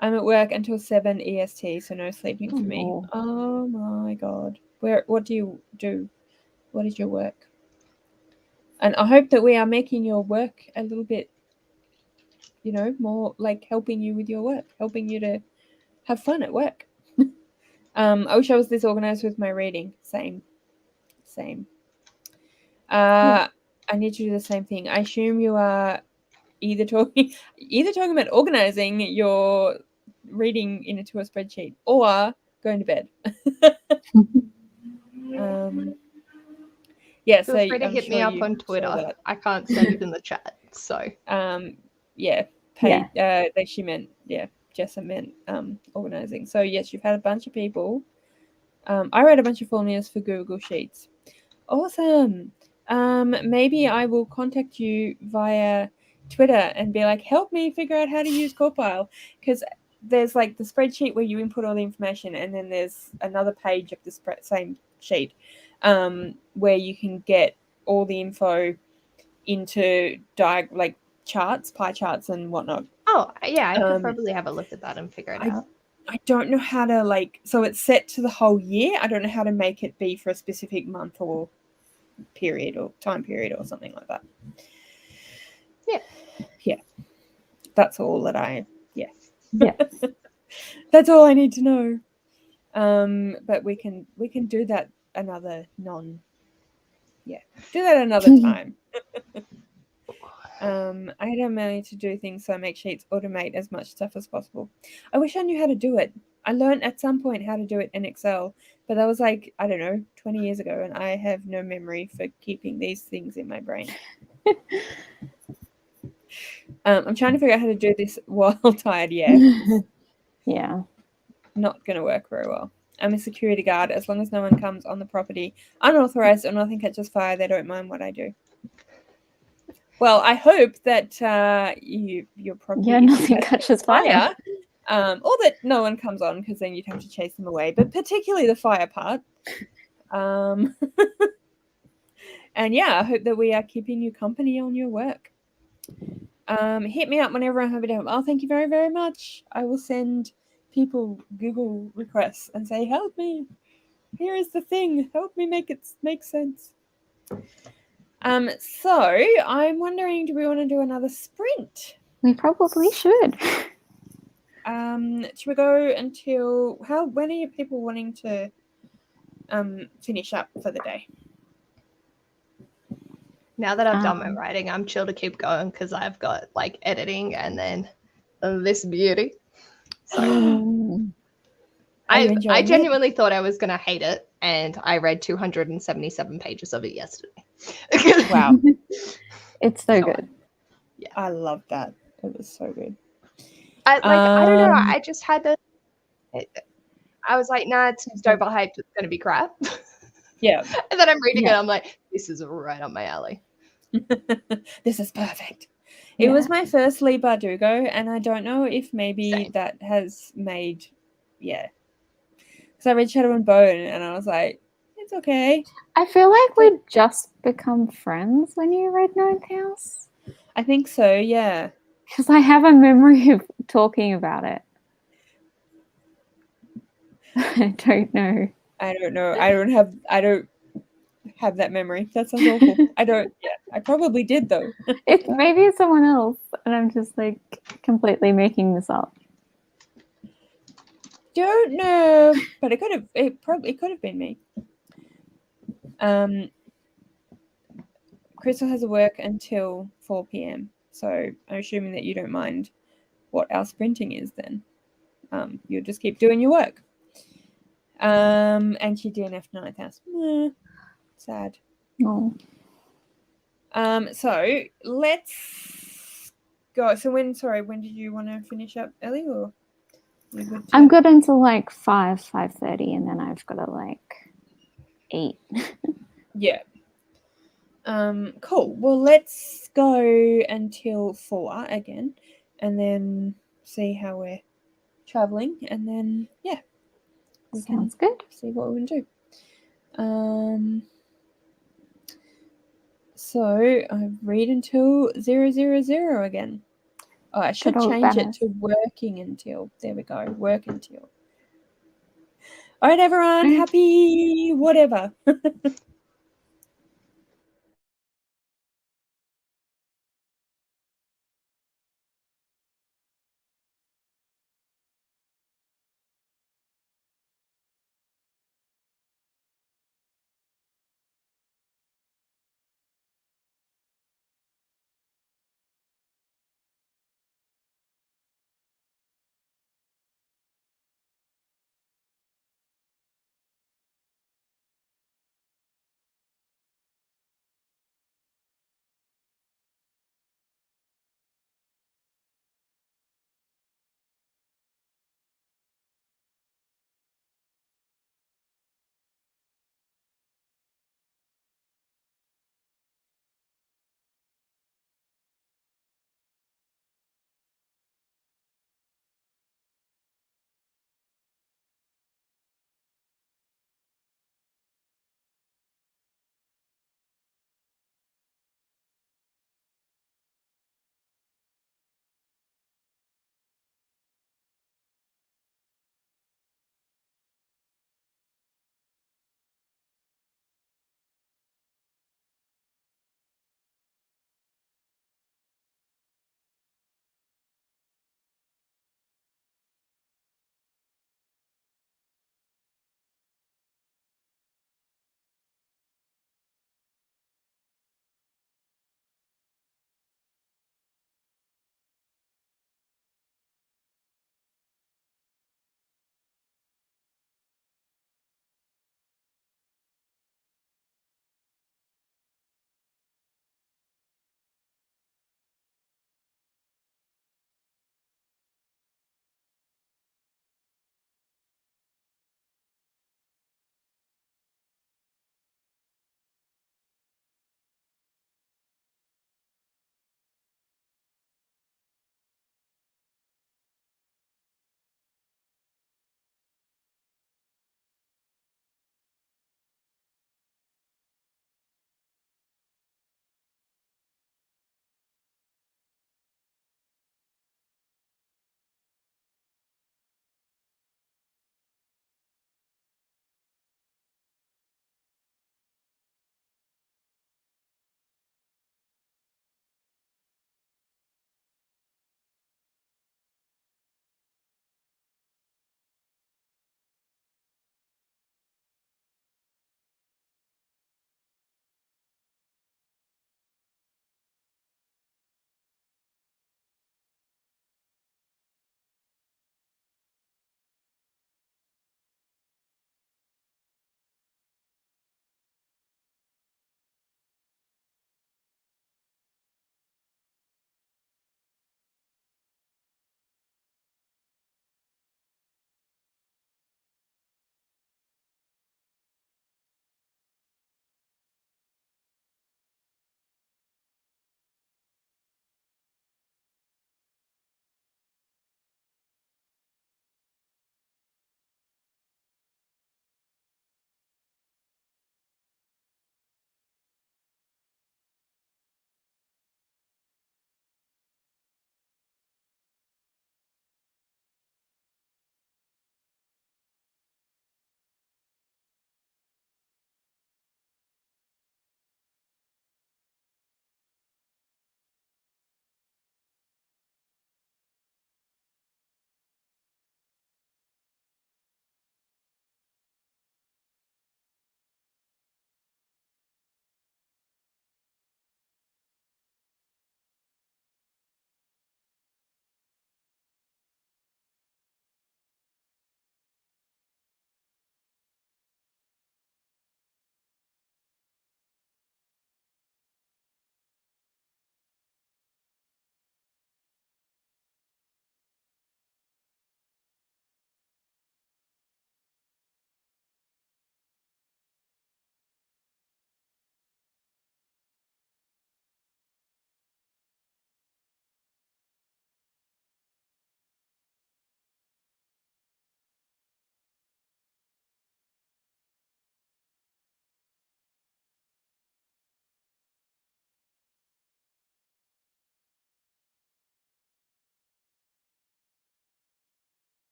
I'm at work until 7 EST, so no sleeping for me. Oh. Oh my god. What do you do? What is your work? And I hope that we are making your work a little bit, more like helping you with your work, helping you to have fun at work. I wish I was this organized with my reading. Same. I need to do the same thing. I assume you are either talking about organizing your reading into a spreadsheet or going to bed. Yeah, Feel free to hit me up on Twitter. I can't send it in the chat. So yeah, Paige, she meant Jessa meant organizing. So yes, you've had a bunch of people. I wrote a bunch of formulas for Google Sheets. Awesome. Maybe I will contact you via Twitter and be like, help me figure out how to use Corpile, because there's like the spreadsheet where you input all the information, and then there's another page of the same sheet where you can get all the info into like charts, pie charts and whatnot. Oh, yeah, I could probably have a look at that and figure it out. I don't know how to so it's set to the whole year. I don't know how to make it be for a specific month or period or time period or something like that. Yeah. That's all that that's all I need to know. But we can do that another time. I had a money to do things, so I make sheets, automate as much stuff as possible. I wish I knew how to do it. I learned at some point how to do it in Excel, but that was like, I don't know, 20 years ago, and I have no memory for keeping these things in my brain. I'm trying to figure out how to do this while tired. Yeah. Not going to work very well. I'm a security guard. As long as no one comes on the property unauthorized or nothing catches fire, they don't mind what I do. Well, I hope that your property nothing catches fire. Or that no one comes on, because then you'd have to chase them away. But particularly the fire part. And yeah, I hope that we are keeping you company on your work. Hit me up whenever I'm happy to help. Oh, thank you very, very much. I will send people Google requests and say, help me. Here is the thing. Help me make it make sense. So I'm wondering, do we want to do another sprint? We probably should. Should we go until when are you people wanting to finish up for the day? Now that I've done my writing, I'm chill to keep going because I've got like editing and then this beauty. So I genuinely thought I was going to hate it, and I read 277 pages of it yesterday. Wow. It's so good. Yeah. I love that. It was so good. I don't know. I just had the. I was like, nah, it's just overhyped. It's going to be crap. Yeah. And then I'm reading it. I'm like, this is right up my alley. This is perfect. It was my first Lee Bardugo, and I don't know if maybe that has made, because I read Shadow and Bone, and I was like, it's okay. I feel like we'd just become friends when you read Ninth House. I think so, yeah. Because I have a memory of talking about it. I don't know. I don't have that memory. That sounds awful. I don't. Yeah, I probably did though. Maybe it's someone else, and I'm just like completely making this up. Don't know, but it could have. It could have been me. Crystal has to work until 4 p.m. So I'm assuming that you don't mind what our sprinting is. Then you'll just keep doing your work. And she DNF Ninth House. Sad. No. So let's go. So when did you want to finish up, Ellie? Or I'm good until like 5:30, and then I've got to like eat. Yeah. Cool. Well, let's go until 4 again, and then see how we're traveling, and then Sounds good. See what we can do. So I read until 000 again. Oh, I should change it to working until. There we go. Work until. All right, everyone. Happy whatever.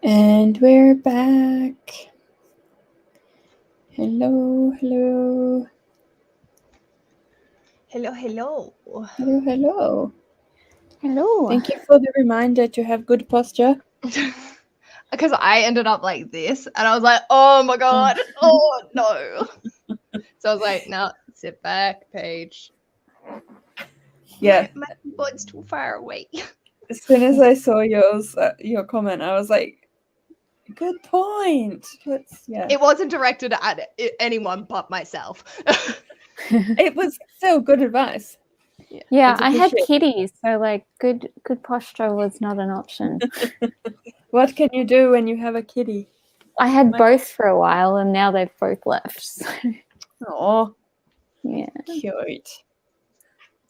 And we're back. Hello, hello. Hello, hello. Hello, hello. Hello. Thank you for the reminder to have good posture. Because I ended up like this, and I was like, "Oh my god, oh no!" So I was like, "No, sit back, Paige." Yeah. my keyboard's too far away. As soon as I saw your comment, I was like, good point. It wasn't directed at anyone but myself. It was still good advice. Yeah, It's I had appreciated. kitties, so like good posture was not an option. What can you do when you have a kitty? I had both for a while, and now they've both left. So, Oh, yeah. cute.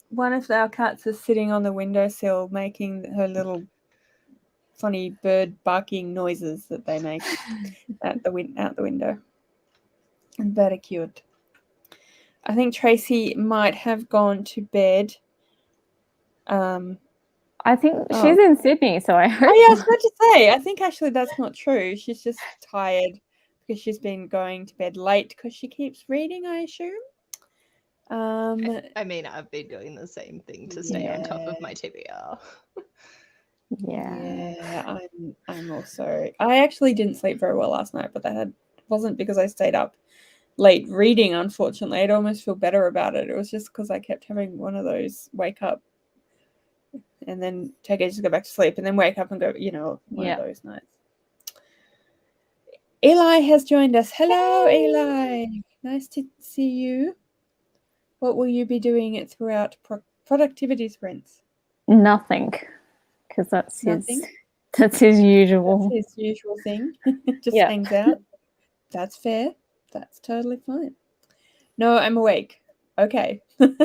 One of our cats is sitting on the windowsill making her little funny bird barking noises that they make out the window. And very cute. I think Tracy might have gone to bed. I think she's in Sydney, so I hope. Oh yeah, I was about to say. I think actually that's not true. She's just tired because she's been going to bed late because she keeps reading, I assume. I mean, I've been doing the same thing to stay on top of my TBR. Yeah. I'm also. I actually didn't sleep very well last night, but that wasn't because I stayed up late reading. Unfortunately, I'd almost feel better about it. It was just because I kept having one of those wake up and then take ages to go back to sleep, and then wake up and go. One of those nights. Eli has joined us. Hello, Eli. Nice to see you. What will you be doing throughout productivity sprints? Nothing, because that's Nothing. That's his usual. That's his usual thing. Just hangs out. That's fair. That's totally fine. No, I'm awake. Okay. Good.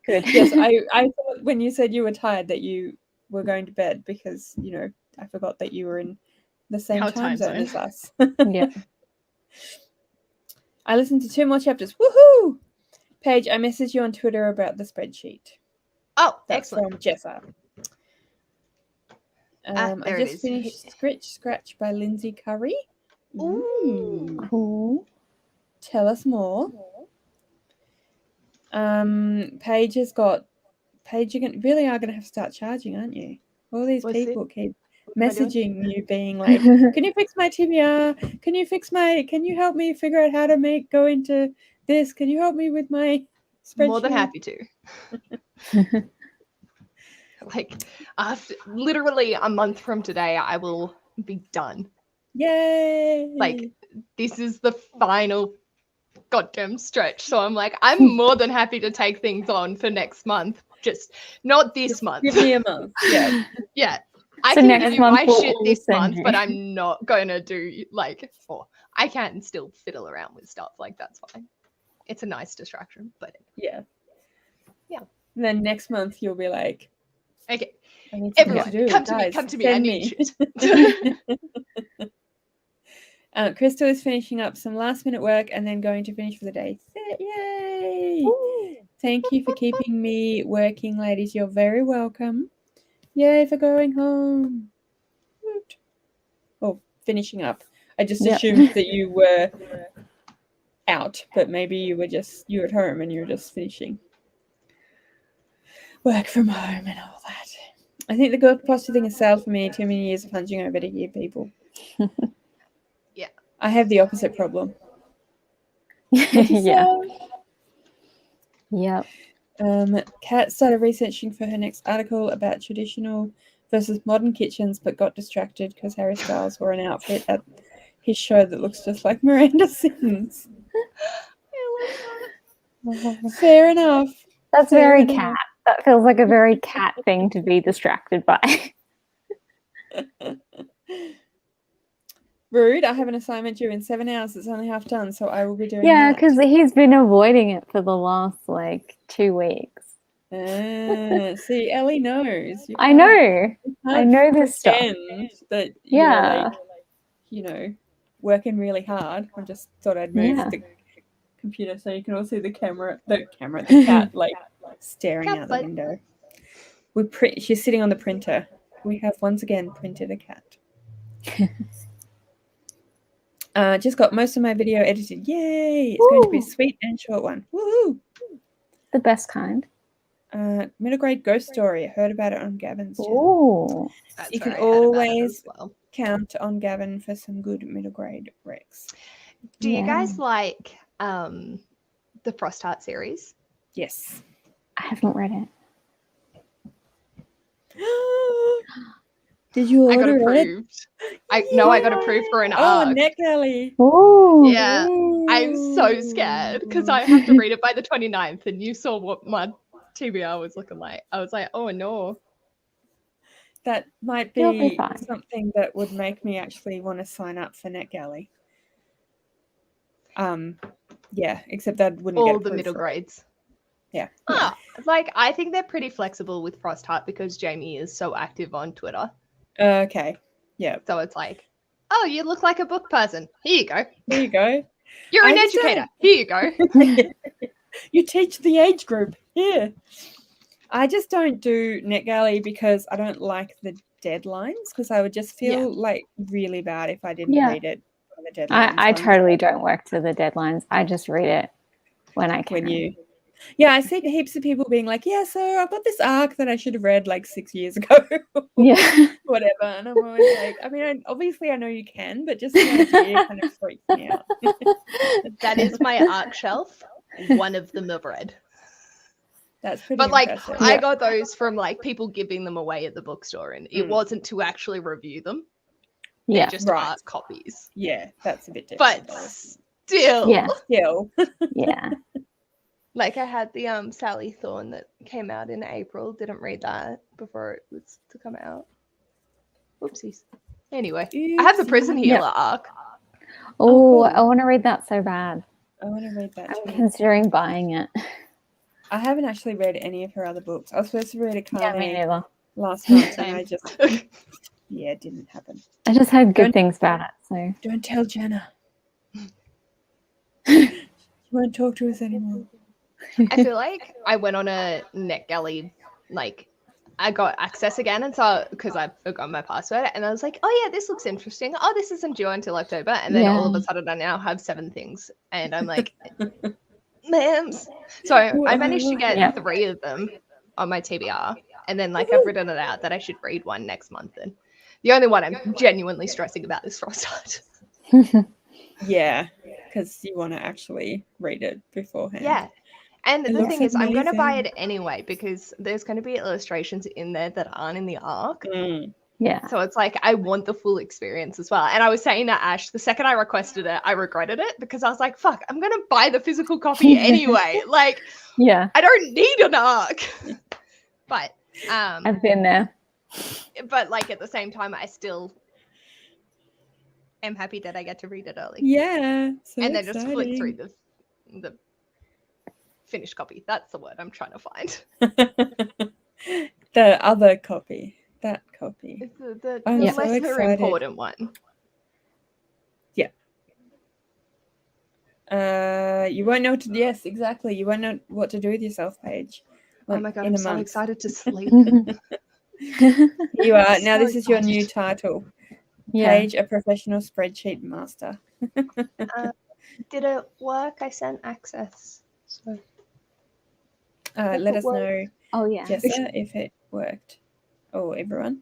Yes, I thought when you said you were tired that you were going to bed because, I forgot that you were in the same time zone as us. Yeah. I listened to 2 more chapters. Woohoo! Paige, I messaged you on Twitter about the spreadsheet. Oh, That's excellent. from Jessa. I just finished Scratch by Lindsay Curry. Ooh. Tell us more. Paige, you really are going to have to start charging, aren't you? All these people keep messaging you being like, can you fix my TBR? Can you help me figure out how to go into this? Can you help me with my spreadsheet? More than happy to. Like, literally a month from today, I will be done. Yay! Like, this is the final goddamn stretch. So I'm like, I'm more than happy to take things on for next month. Just not this month. Give me a month. Yeah. Yeah. I can give you my shit this month, but I'm not going to do I can still fiddle around with stuff. Like, that's fine. It's a nice distraction, but yeah. Yeah. And then next month you'll be like, okay, everyone, come to me. I need shit. Crystal is finishing up some last minute work and then going to finish for the day. Yay! Ooh. Thank you for keeping me working, ladies. You're very welcome. Yay for going home. Oh, finishing up. I just assumed that you were out, but maybe you're at home and you're just finishing. Work from home and all that. I think the good posture thing has sailed for me. Too many years of hunching over to hear people. Yeah. I have the opposite problem. Yeah. Yep. Kat started researching for her next article about traditional versus modern kitchens, but got distracted because Harry Styles wore an outfit at his show that looks just like Miranda Sings. Fair enough. That's very cat. That feels like a very cat thing to be distracted by. Rude. I have an assignment due in 7 hours. It's only half done, so I will be doing Yeah, that. because he's been avoiding it for the last 2 weeks. See, Ellie knows. I know. I know this stuff. That you're working really hard. I just thought I'd move the computer so you can all see the cat staring out the window. She's sitting on the printer. We have once again printed a cat. Just got most of my video edited. Yay! It's going to be a sweet and short one. Woohoo! The best kind. Middle grade ghost story. I heard about it on Gavin's channel. Ooh. That's You where can I heard about it always as well. count on Gavin for some good middle grade recs. Do you Yeah. guys like the Frost Heart series? Yes. I haven't read it. Did you I got order it? approved. I got approved for an Oh, arc. Neck Alley. Ooh. Yeah, I'm so scared because I have to read it by the 29th, and you saw what my TBR was looking like. I was like, oh no. That might You'll be be fine. something that would make me actually want to sign up for Neck Alley. Yeah, except that wouldn't All get the approved middle for it. grades. Yeah. Ah, like I think they're pretty flexible with Frost Heart because Jamie is so active on Twitter. Okay. Yeah. So it's like, oh, you look like a book person. Here you go. There you go. You're an I just educator. don't- Here you go. You teach the age group. Yeah. I just don't do NetGalley because I don't like the deadlines because I would just feel Yeah. like really bad if I didn't Yeah. read it on the deadlines. I So I'm totally don't work to the deadlines. I just read it when I can. when you yeah, I see heaps of people being like, yeah, so I've got this arc that I should have read like 6 years ago. Yeah. Whatever. And I'm always like, I mean, obviously I know you can, but just the idea kind of freaks me out. That is my arc shelf. One of them I've read. That's pretty But like impressive. I got those from like people giving them away at the bookstore, and it Mm. wasn't to actually review them. They're Yeah. just Right. art copies. Yeah, that's a bit different. But still, Yeah. Still. Yeah. like I had the Sally Thorne that came out in April. Didn't read that before it was to come out. Whoopsies. Anyway, I have the Prison Oopsie. Healer arc. Oh, cool. I want to read that so bad. I want to read that I'm too. considering buying it. I haven't actually read any of her other books. I was supposed to read a Yeah, me Kane neither. last month, and Same. I just yeah, it didn't happen. I just heard good Don't- things about it. So Don't tell Jenna. She won't talk to us anymore. I feel like I went on a NetGalley, like I got access again, and so because I forgot my password, and I was like, oh yeah, this looks interesting. Oh, this isn't due until October, and then all of a sudden I now have 7 things, and I'm like, ma'ams. So I managed to get 3 of them on my TBR, and then like I've written it out that I should read one next month. And the only one I'm genuinely stressing about is Frost Heart. Yeah, because you want to actually read it beforehand. Yeah. And It the looks thing is, I'm going to buy amazing. it anyway because there's going to be illustrations in there that aren't in the arc. Mm. yeah. So it's like, I want the full experience as well. And I was saying to Ash, the second I requested it, I regretted it because I was like, fuck, I'm going to buy the physical copy anyway. Like, Yeah. I don't need an arc. But, I've been there. but like at the same time, I still am happy that I get to read it early. Yeah. So And then just flick through exciting. the finished copy. That's the word I'm trying to find. The other copy. That copy. It's the I'm so lesser excited. important one. You won't know what to, yes, exactly. You won't know what to do with yourself, Paige. Oh my god, in I'm a so month. excited to sleep. You are now. So This is your new excited. title, Yeah. Paige, a professional spreadsheet master. Did it work? I sent access. So Let it us worked. know, Oh yeah. Jessa, if it worked. Oh, everyone.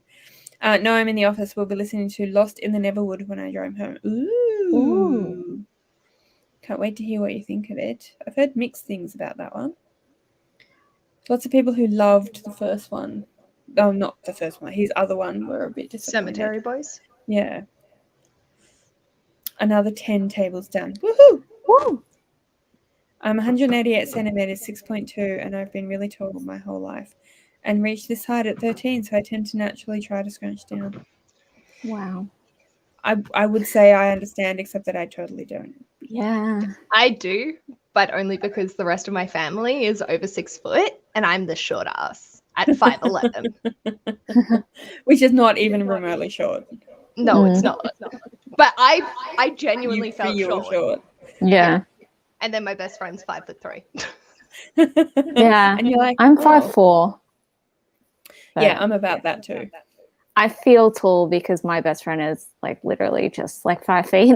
No, I'm in the office. We'll be listening to Lost in the Neverwood when I drive home. Ooh. Can't wait to hear what you think of it. I've heard mixed things about that one. Lots of people who loved the first one. Oh, not the first one. His other one were a bit disappointed. Cemetery Boys. Yeah. Another 10 tables down. Woohoo! Woo. I'm 188 centimeters, 6.2, and I've been really tall my whole life. And reached this height at 13, so I tend to naturally try to scrunch down. Wow. I would say I understand, except that I totally don't. Yeah. I do, but only because the rest of my family is over 6 foot and I'm the short ass at 5'11". Which is not even remotely short. No, it's not. But I genuinely You felt feel short. Yeah. And then my best friend's 5'3". Yeah. And you're like, I'm oh. 5'4". Yeah, I'm about that too. I feel tall because my best friend is like literally just like 5 feet.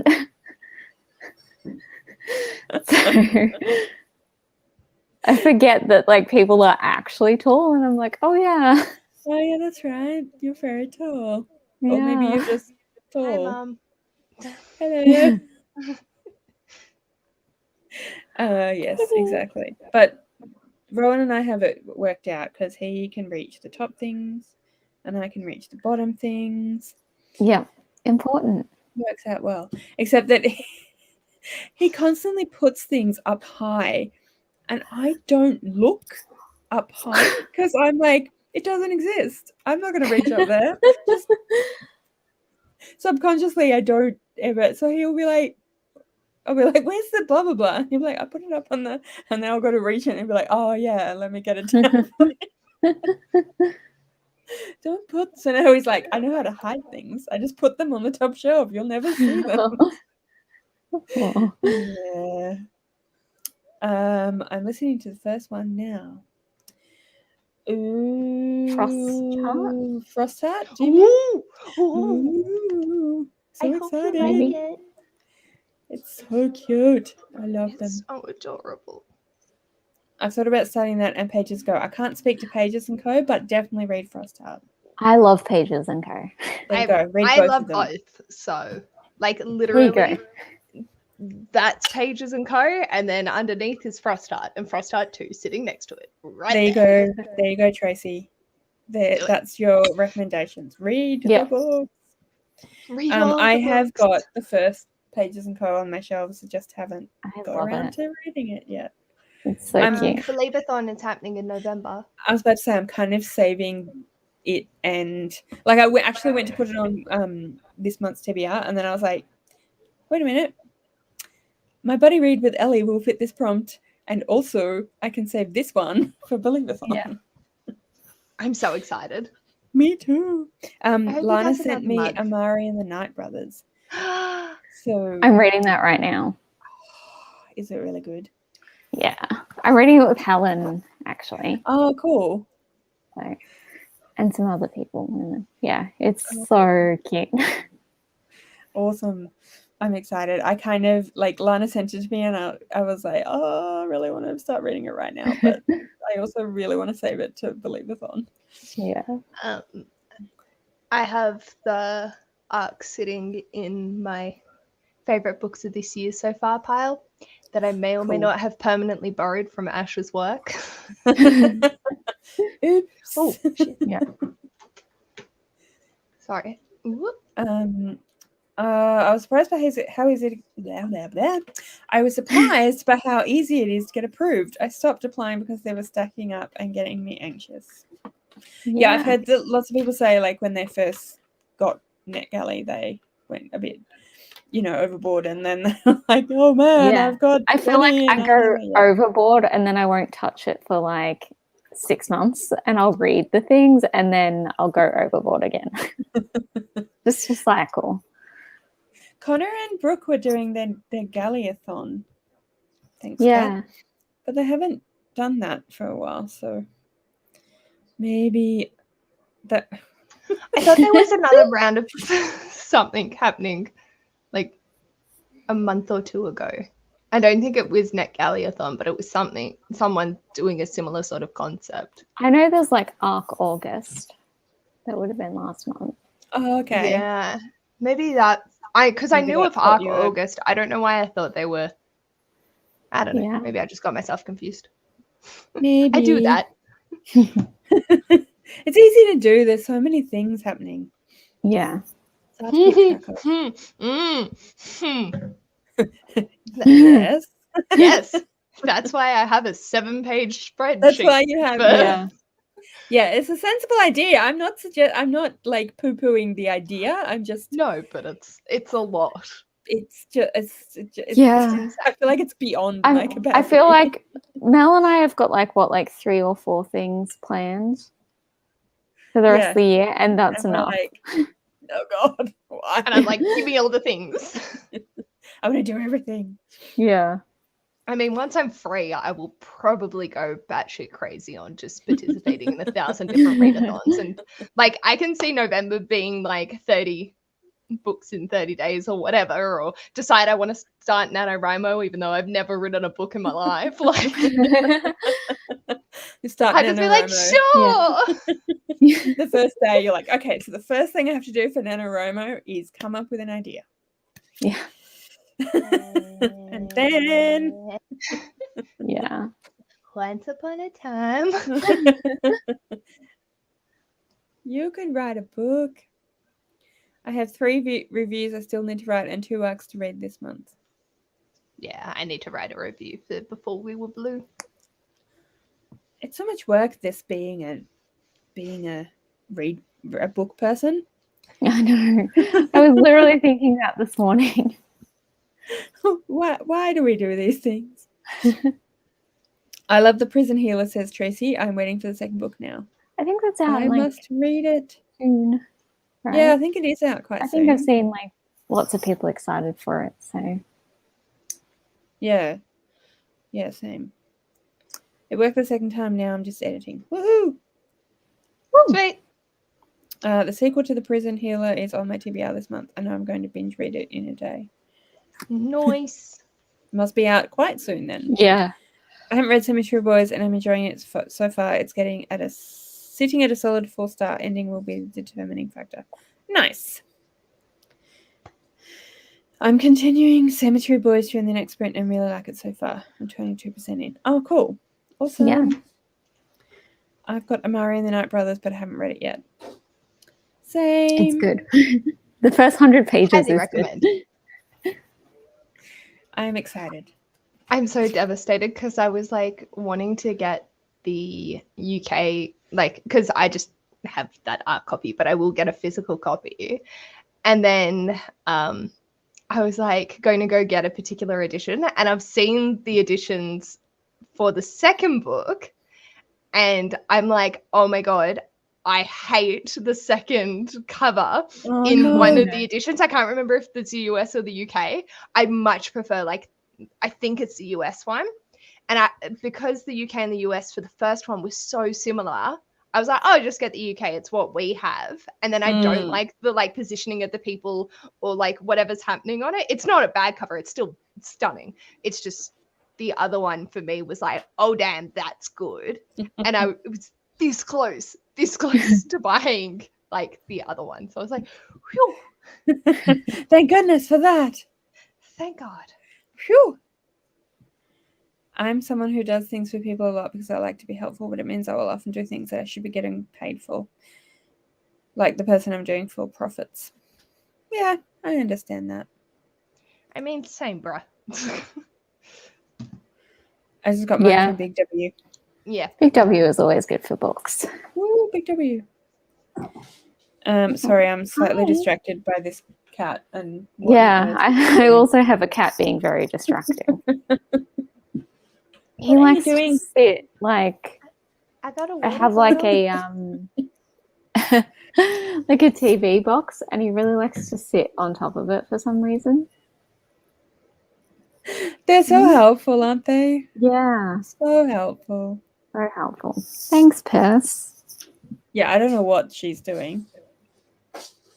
So I forget that like people are actually tall, and I'm like, oh yeah, Oh yeah, that's right. You're very tall. yeah. Or maybe you're just Hi, tall. Mum. Hello. Yes, exactly. But Rowan and I have it worked out because he can reach the top things and I can reach the bottom things. Yeah, important. Works out well. Except that he constantly puts things up high and I don't look up high because I'm like, it doesn't exist. I'm not going to reach up there. Just subconsciously, I don't ever. So he'll be like, I'll be like, where's the blah, blah, blah? And he'll be like, I put it up on the, and then I'll go to reach it and be like, oh yeah, let me get it down. Don't put, so now he's like, I know how to hide things. I just put them on the top shelf. You'll never see them. Oh. Yeah. I'm listening to the first one now. Ooh. Frost Heart? Do you mean? Ooh. So I hope excited. you like it. It's so cute. I love them. It's so adorable. I've thought about starting that and Pages Go. I can't speak to Pages and Co, but definitely read Frost Heart. I love Pages and Co. There you go. Read I both love of them. both. So, like, There you literally, go. that's Pages and Co. And then underneath is Frost Heart, and Frost Heart 2 sitting next to it. Right There you there. go. There you go, Tracy. There, Do it. that's your recommendations. Read Yeah. the book. Read all I the have books. got the first Pages and Co on my shelves. I just haven't I got love around it. to reading it yet. It's so cute. Believathon is happening in November. I was about to say I'm kind of saving it, and like actually went to put it on this month's TBR, and then I was like, wait a minute, my buddy read with Ellie will fit this prompt, and also I can save this one for Believathon. Yeah. I'm so excited. Me too. hope you Lana guys have sent a me month. Amari and the Night Brothers. So I'm reading that right now. is it really good? Yeah. I'm reading it with Helen, actually. Oh, cool. So, and some other people. And yeah, it's so cute. Awesome. I'm excited. I kind of like Lana sent it to me and I was like, oh, I really want to start reading it right now, but I also really want to save it to Believathon. Yeah. I have the arc sitting in my favorite books of this year so far pile that I may or may Cool. not have permanently borrowed from Ash's work. Oops. Oh, shit. Yeah. Sorry. Whoop. I was surprised by how easy blah, blah, blah. I was surprised by how easy it is to get approved. I stopped applying because they were stacking up and getting me anxious. Yeah, I've heard lots of people say like when they first got NetGalley, they went a bit, overboard, and then they're like, "Oh man, Yeah. I've got." I feel like I go overboard and then I won't touch it for like 6 months, and I'll read the things and then I'll go overboard again. Just a cycle. Connor and Brooke were doing their Galley-a-thon. Thanks, Yeah. Kat. But they haven't done that for a while, so maybe that. I thought there was another round of something happening like a month or two ago. I don't think it was NetGalley-a-thon, but it was someone doing a similar sort of concept. I know there's like Arc August. That would have been last month. Oh, okay. Yeah. Maybe that because I Maybe knew that's of what Arc you were- August. I don't know why I thought they were. I don't know. Yeah. Maybe I just got myself confused. Maybe I do that. It's easy to do. There's so many things happening. Yeah. It's hard to keep track of. Yes. Yes. That's why I have a 7-page spreadsheet. That's why you have. Yeah. Yeah, it's a sensible idea. I'm not like poo-pooing the idea. I'm just. No, but it's a lot. It's just. Yeah. I feel like it's beyond my capacity. I feel like Mel and I have got like 3 or 4 things planned for the rest of the year, and that's we're enough. like, oh God, why? And I'm like, give me all the things. I want to do everything. Yeah. I mean, once I'm free, I will probably go batshit crazy on just participating in 1,000 different readathons. And like, I can see November being like 30 books in 30 days or whatever, or decide I want to start NaNoWriMo even though I've never written a book in my life. Like, You start I just be like, NaNoWriMo. sure. The first day, you're like, okay, so the first thing I have to do for NaNoWriMo is come up with an idea. Yeah. And then Yeah. Once upon a time. you could write a book. I have 3 reviews I still need to write and 2 arcs to read this month. Yeah, I need to write a review for Before We Were Blue. It's so much work, this being a book person. I know. I was literally thinking that this morning. Why do we do these things? I love The Prison Healer, says Tracy. I'm waiting for the second book now. I think that's out I must read it soon. Right? Yeah, I think it is out quite soon. I think I've seen like lots of people excited for it. So yeah, same. It worked the second time. Now I'm just editing. Woohoo! Sweet. The sequel to The Prison Healer is on my TBR this month. I know I'm going to binge read it in a day. Nice. Must be out quite soon then. yeah. I haven't read Cemetery Boys and I'm enjoying it so far. It's sitting at a solid 4-star. Ending will be the determining factor. Nice. I'm continuing Cemetery Boys during the next sprint and really like it so far. I'm 22% in. Oh, cool. Awesome. Yeah. I've got Amari and the Night Brothers, but I haven't read it yet. Same. It's good. The first 100 pages Highly is recommend. good. I am excited. I'm so devastated because I was like wanting to get the UK, like, because I just have that art copy, but I will get a physical copy. And then I was like going to go get a particular edition, and I've seen the editions for the second book, and I'm like, oh my God, I hate the second cover in one of the editions. I can't remember if it's the US or the UK. I much prefer, like, I think it's the US one. And because the UK and the US for the first one was so similar, I was like, oh, just get the UK. It's what we have. And then I don't like the like positioning of the people or like whatever's happening on it. It's not a bad cover. It's still stunning. It's just the other one for me was like, oh, damn, that's good. And it was this close to buying like the other one. So I was like, whew. Thank goodness for that. Thank God. Phew. I'm someone who does things for people a lot because I like to be helpful, but it means I will often do things that I should be getting paid for. Like the person I'm doing for profits. Yeah, I understand that. I mean, same, bruh. I just got mine from Big W. Yeah. Big W is always good for books. Woo, Big W. Sorry, I'm slightly distracted by this cat. And I also have a cat being very distracting. He likes to sit like I have like a like a TV box, and he really likes to sit on top of it for some reason. They're so helpful, aren't they? Yeah, so helpful. Very helpful. Thanks, Piss. Yeah, I don't know what she's doing.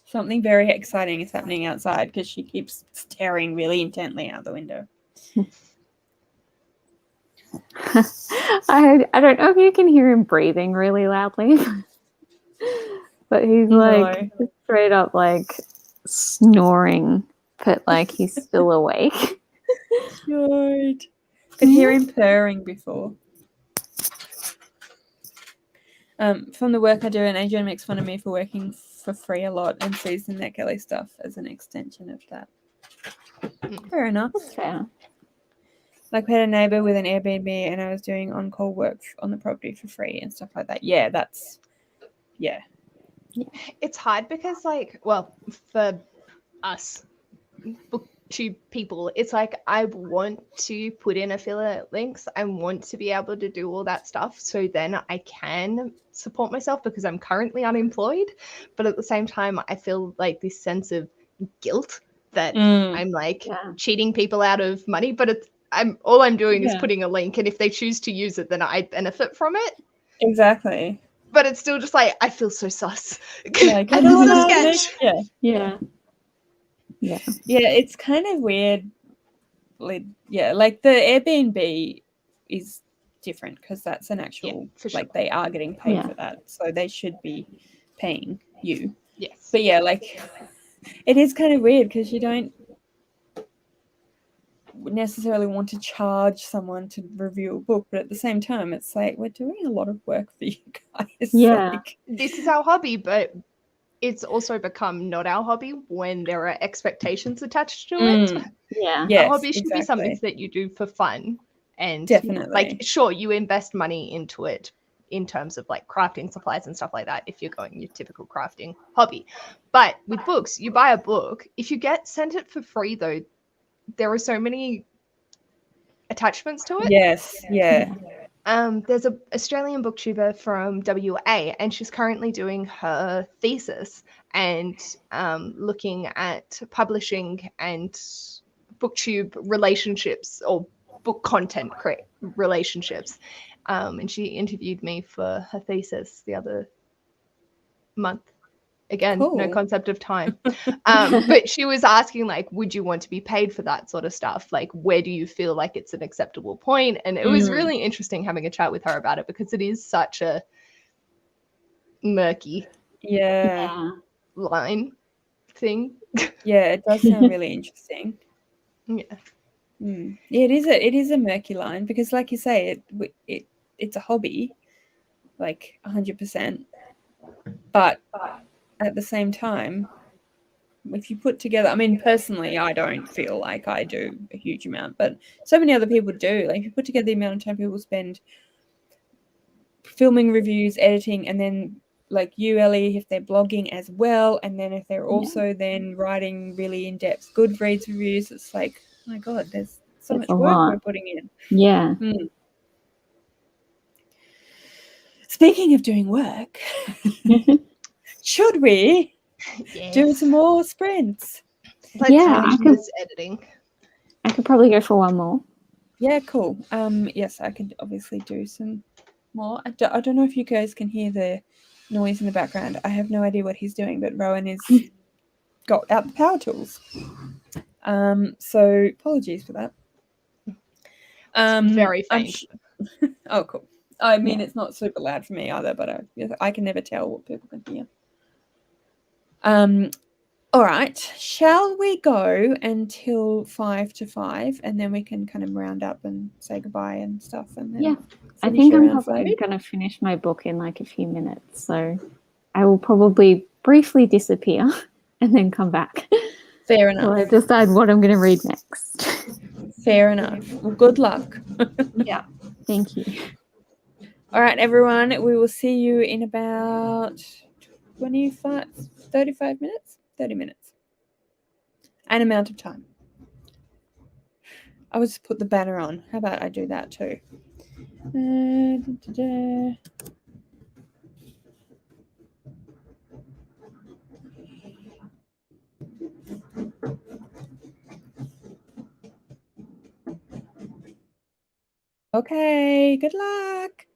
Something very exciting is happening outside because she keeps staring really intently out the window. I don't know if you can hear him breathing really loudly, but he's like straight up like snoring, but like he's still awake. Good. Could hear him purring before. From the work I do, and Adrian makes fun of me for working for free a lot and sees the Net Kelly stuff as an extension of that. Fair enough. That's fair. Like, we had a neighbor with an Airbnb and I was doing on-call work on the property for free and stuff like that. Yeah, that's... Yeah. It's hard because, like, well, for us booktube people, it's like I want to put in affiliate links. I want to be able to do all that stuff so then I can support myself because I'm currently unemployed. But at the same time, I feel like this sense of guilt that I'm like cheating people out of money. But all I'm doing is putting a link, and if they choose to use it, then I benefit from it. Exactly. But it's still just like I feel so sus. Like, and this is a sketch. Yeah. Yeah. Yeah, it's kind of weird. Yeah, like the Airbnb is different because that's an actual, for sure. like they are getting paid Yeah. for that. So they should be paying you. Yes. But yeah, like it is kind of weird because you don't necessarily want to charge someone to review a book, but at the same time, it's like we're doing a lot of work for you guys. Yeah. Like, This is our hobby, but it's also become not our hobby when there are expectations attached to it. Yeah. yes, A hobby should be something exactly. that you do for fun. And Definitely. like, sure, you invest money into it in terms of like crafting supplies and stuff like that if you're going your typical crafting hobby. But with books, you buy a book. If you get sent it for free, though, there are so many attachments to it. Yes, yeah. There's an Australian booktuber from WA, and she's currently doing her thesis and looking at publishing and booktube relationships or book content relationships. And she interviewed me for her thesis the other month. Again, no Cool. concept of time. But she was asking, like, would you want to be paid for that sort of stuff? Like, where do you feel like it's an acceptable point? And it was really interesting having a chat with her about it because it is such a murky Yeah. line thing. Yeah, it does sound really interesting. Yeah. Yeah, it is a murky line because, like you say, it's a hobby, like 100%. But at the same time, if you put together, I mean, personally, I don't feel like I do a huge amount, but so many other people do. Like, if you put together the amount of time people spend filming reviews, editing, and then like you, Ellie, if they're blogging as well, and then if they're also then writing really in-depth Goodreads reviews, it's like, oh my God, there's so It's much a work lot. we're putting in. Yeah. Speaking of doing work, should we do some more sprints? Let's Yeah, finish I could- this editing. I could probably go for one more. Yeah, cool. Yes, I could obviously do some more. I don't know if you guys can hear the noise in the background. I have no idea what he's doing, but Rowan is got out the power tools. So apologies for that. It's very faint. Oh, cool. I mean, it's not super loud for me either, but I can never tell what people can hear. All right. Shall we go until 5 to 5, and then we can kind of round up and say goodbye and stuff, and then I think I'm probably going to finish my book in like a few minutes, so I will probably briefly disappear and then come back. Fair enough. While I decide what I'm going to read next. Fair enough. Well, good luck. Yeah. Thank you. All right, everyone. We will see you in about 35 minutes? 30 minutes. An amount of time. I will just put the banner on. How about I do that too? Okay, good luck.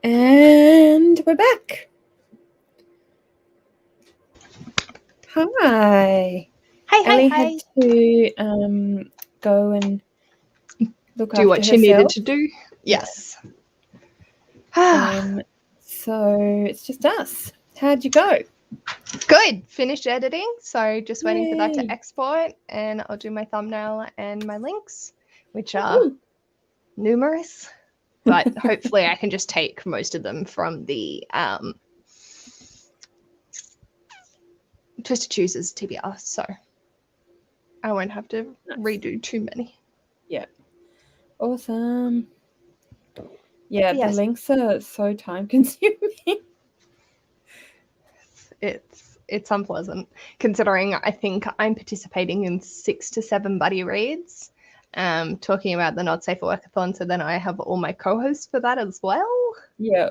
And we're back. Hi. Hey, Ellie hey, had to go and look do after what she herself. needed to do. Yes. So it's just us. How'd you go? Good. Finished editing. So just waiting for that Yay. to export, and I'll do my thumbnail and my links, which are Woo-hoo. numerous. But hopefully I can just take most of them from the Twisted Choosers TBR. So I won't have to redo too many. Yeah. Awesome. Yeah, Yes. the links are so time consuming. It's unpleasant, considering I think I'm participating in 6 to 7 buddy reads, talking about the Not Safe for Workathon. So then I have all my co-hosts for that as well. Yeah.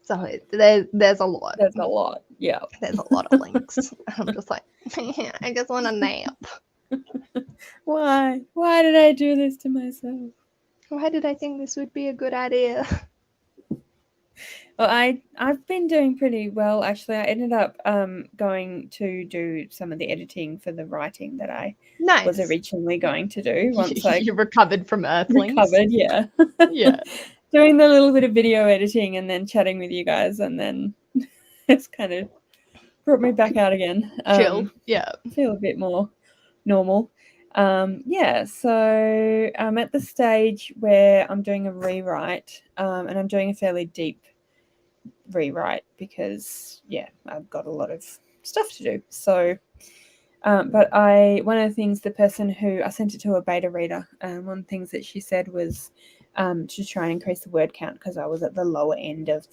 So there's a lot. There's a lot. Yeah. There's a lot of links. I'm just like, I just want a nap. Why? Why did I do this to myself? Why did I think this would be a good idea? Well, I've been doing pretty well actually. I ended up going to do some of the editing for the writing that I Nice. was originally going to do once I you recovered from Earthlings. recovered, yeah. Yeah. Doing the little bit of video editing and then chatting with you guys, and then it's kind of brought me back out again. Chill. Yeah. Feel a bit more normal. Yeah, so I'm at the stage where I'm doing a rewrite, and I'm doing a fairly deep rewrite because, yeah, I've got a lot of stuff to do. So, but one of the things, the person who I sent it to a beta reader, one of the things that she said was to try and increase the word count because I was at the lower end of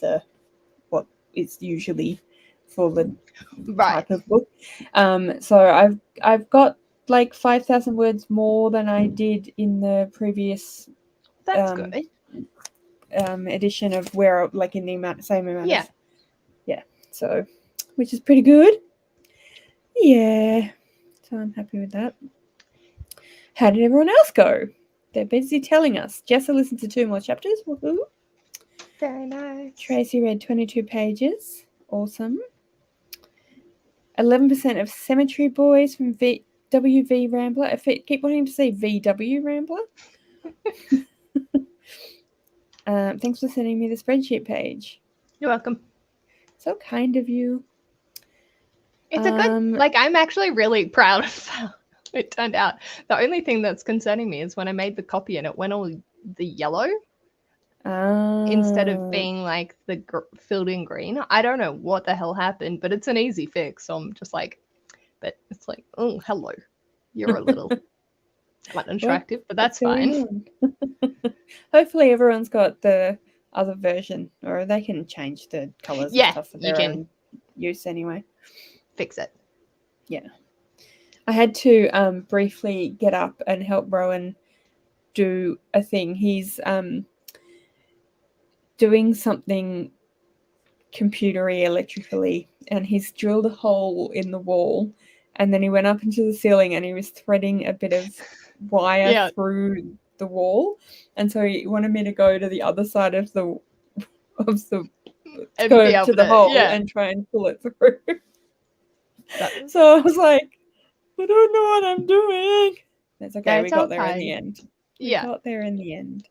what is usually for the type of book. So I've got like 5,000 words more than I did in the previous That's good. Edition of where, like, in the same amount Yeah. of, yeah, so which is pretty good. Yeah, so I'm happy with that. How did everyone else go? They're busy telling us. Jessa listened to 2 more chapters. Woohoo! Very nice. Tracy read 22 pages. Awesome. 11% of Cemetery Boys from WV Rambler. I keep wanting to say VW Rambler. Thanks for sending me the spreadsheet page. You're welcome. So kind of you. It's a good, like, I'm actually really proud of how it turned out. The only thing that's concerning me is when I made the copy and it went all the yellow instead of being like the filled in green. I don't know what the hell happened, but it's an easy fix. So I'm just like, but it's like, oh, hello. You're a little unattractive, but that's fine. Hopefully everyone's got the other version, or they can change the colors and stuff for their own use anyway. Fix it. Yeah. I had to briefly get up and help Rowan do a thing. He's doing something computery electrically, and he's drilled a hole in the wall, and then he went up into the ceiling and he was threading a bit of wire through the wall, and so he wanted me to go to the other side of the go to the hole and try and pull it through. So I was like, I don't know what I'm doing. That's okay. We got there in the end. We got there in the end.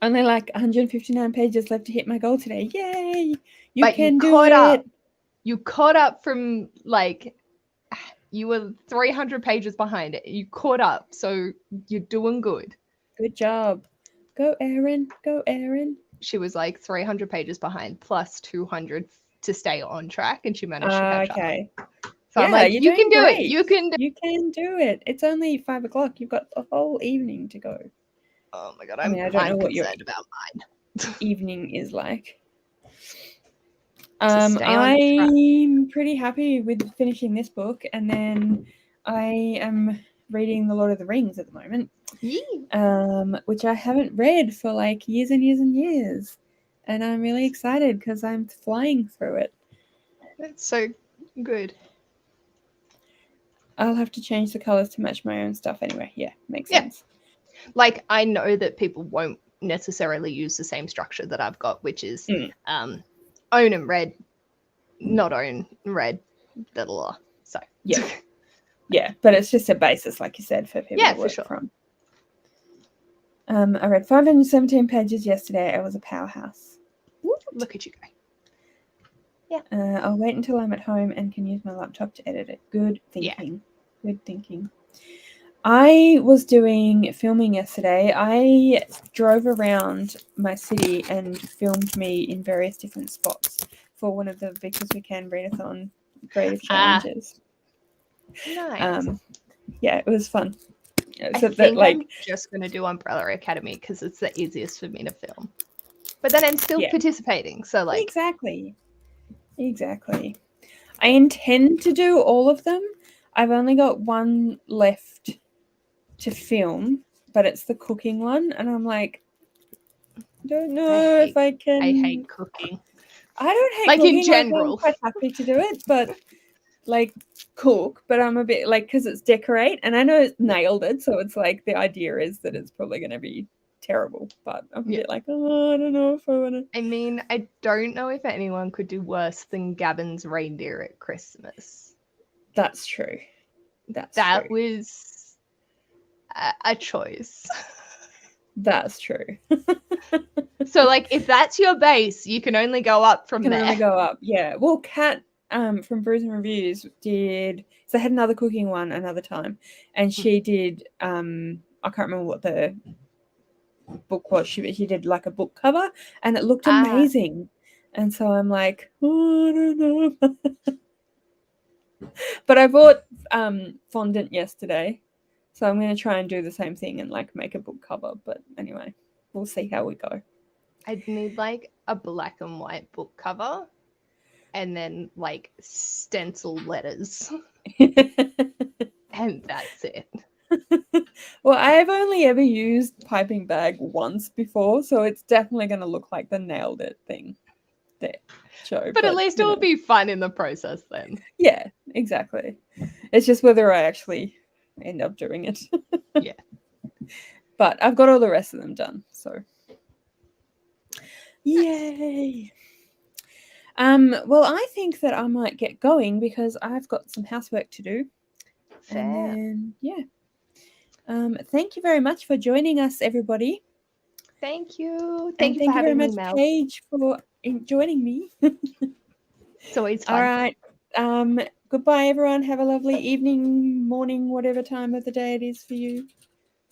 Only like 159 pages left to hit my goal today. Yay! You can do it. You caught up from, like, you were 300 pages behind it. You caught up, so you're doing good. Good job. Go, Erin. Go, Erin. She was like 300 pages behind plus 200 to stay on track, and she managed to catch up. So I'm like, you can do it. You can do it. It's only 5 o'clock. You've got a whole evening to go. Oh my god, I don't know what your about mine. evening is like. I'm pretty happy with finishing this book, and then I am reading The Lord of the Rings at the moment, which I haven't read for like years and years and years, and I'm really excited because I'm flying through it. That's so good. I'll have to change the colors to match my own stuff anyway. Yeah, makes sense. Like, I know that people won't necessarily use the same structure that I've got, which is Mm. own and read, not own and read, blah, blah, blah. So Yeah. Yeah, but it's just a basis, like you said, for people Yeah, to for work sure. from. I read 517 pages yesterday. I was a powerhouse. Look at you go. I'll wait until I'm at home and can use my laptop to edit it. Good thinking. Yeah. Good thinking. I was doing filming yesterday. I drove around my city and filmed me in various different spots for one of the Because We Can Readathon creative challenges. Nice. Yeah, it was fun. I So think I'm just going to do Umbrella Academy because it's the easiest for me to film. But then I'm still participating. So like Exactly. I intend to do all of them. I've only got one left to film, but it's the cooking one, and I'm like, I don't know if I can. I hate cooking. I don't hate like cooking. in general. I'm quite happy to do it, but like cook. But I'm a bit like, because it's decorate, and I know it's nailed it, so it's like the idea is that it's probably going to be terrible. But I'm a bit like, oh, I don't know if I want to. I mean, I don't know if anyone could do worse than Gavin's reindeer at Christmas. That's true. That was a choice. That's true. So, like, if that's your base, you can only go up from there. Only go up, yeah. Well, Kat from Brews and Reviews did. So I had another cooking one another time, and she did. I can't remember what the book was. She did like a book cover, and it looked amazing. And so I'm like, oh, I don't know. But I bought fondant yesterday, so I'm going to try and do the same thing and like make a book cover. But anyway, we'll see how we go. I'd need like a black and white book cover and then like stencil letters. And that's it. Well, I've only ever used piping bag once before, so it's definitely going to look like the nailed it thing there. But at least it will be fun in the process then. Yeah, exactly. It's just whether I actually end up doing it. Yeah. But I've got all the rest of them done, so yay. Well, I think that I might get going because I've got some housework to do. Fair. And then, thank you very much for joining us, everybody. Thank you. Thank you for having very me, much, Mel. Paige, for joining me. It's always fun. All right. Goodbye, everyone. Have a lovely evening, morning, whatever time of the day it is for you.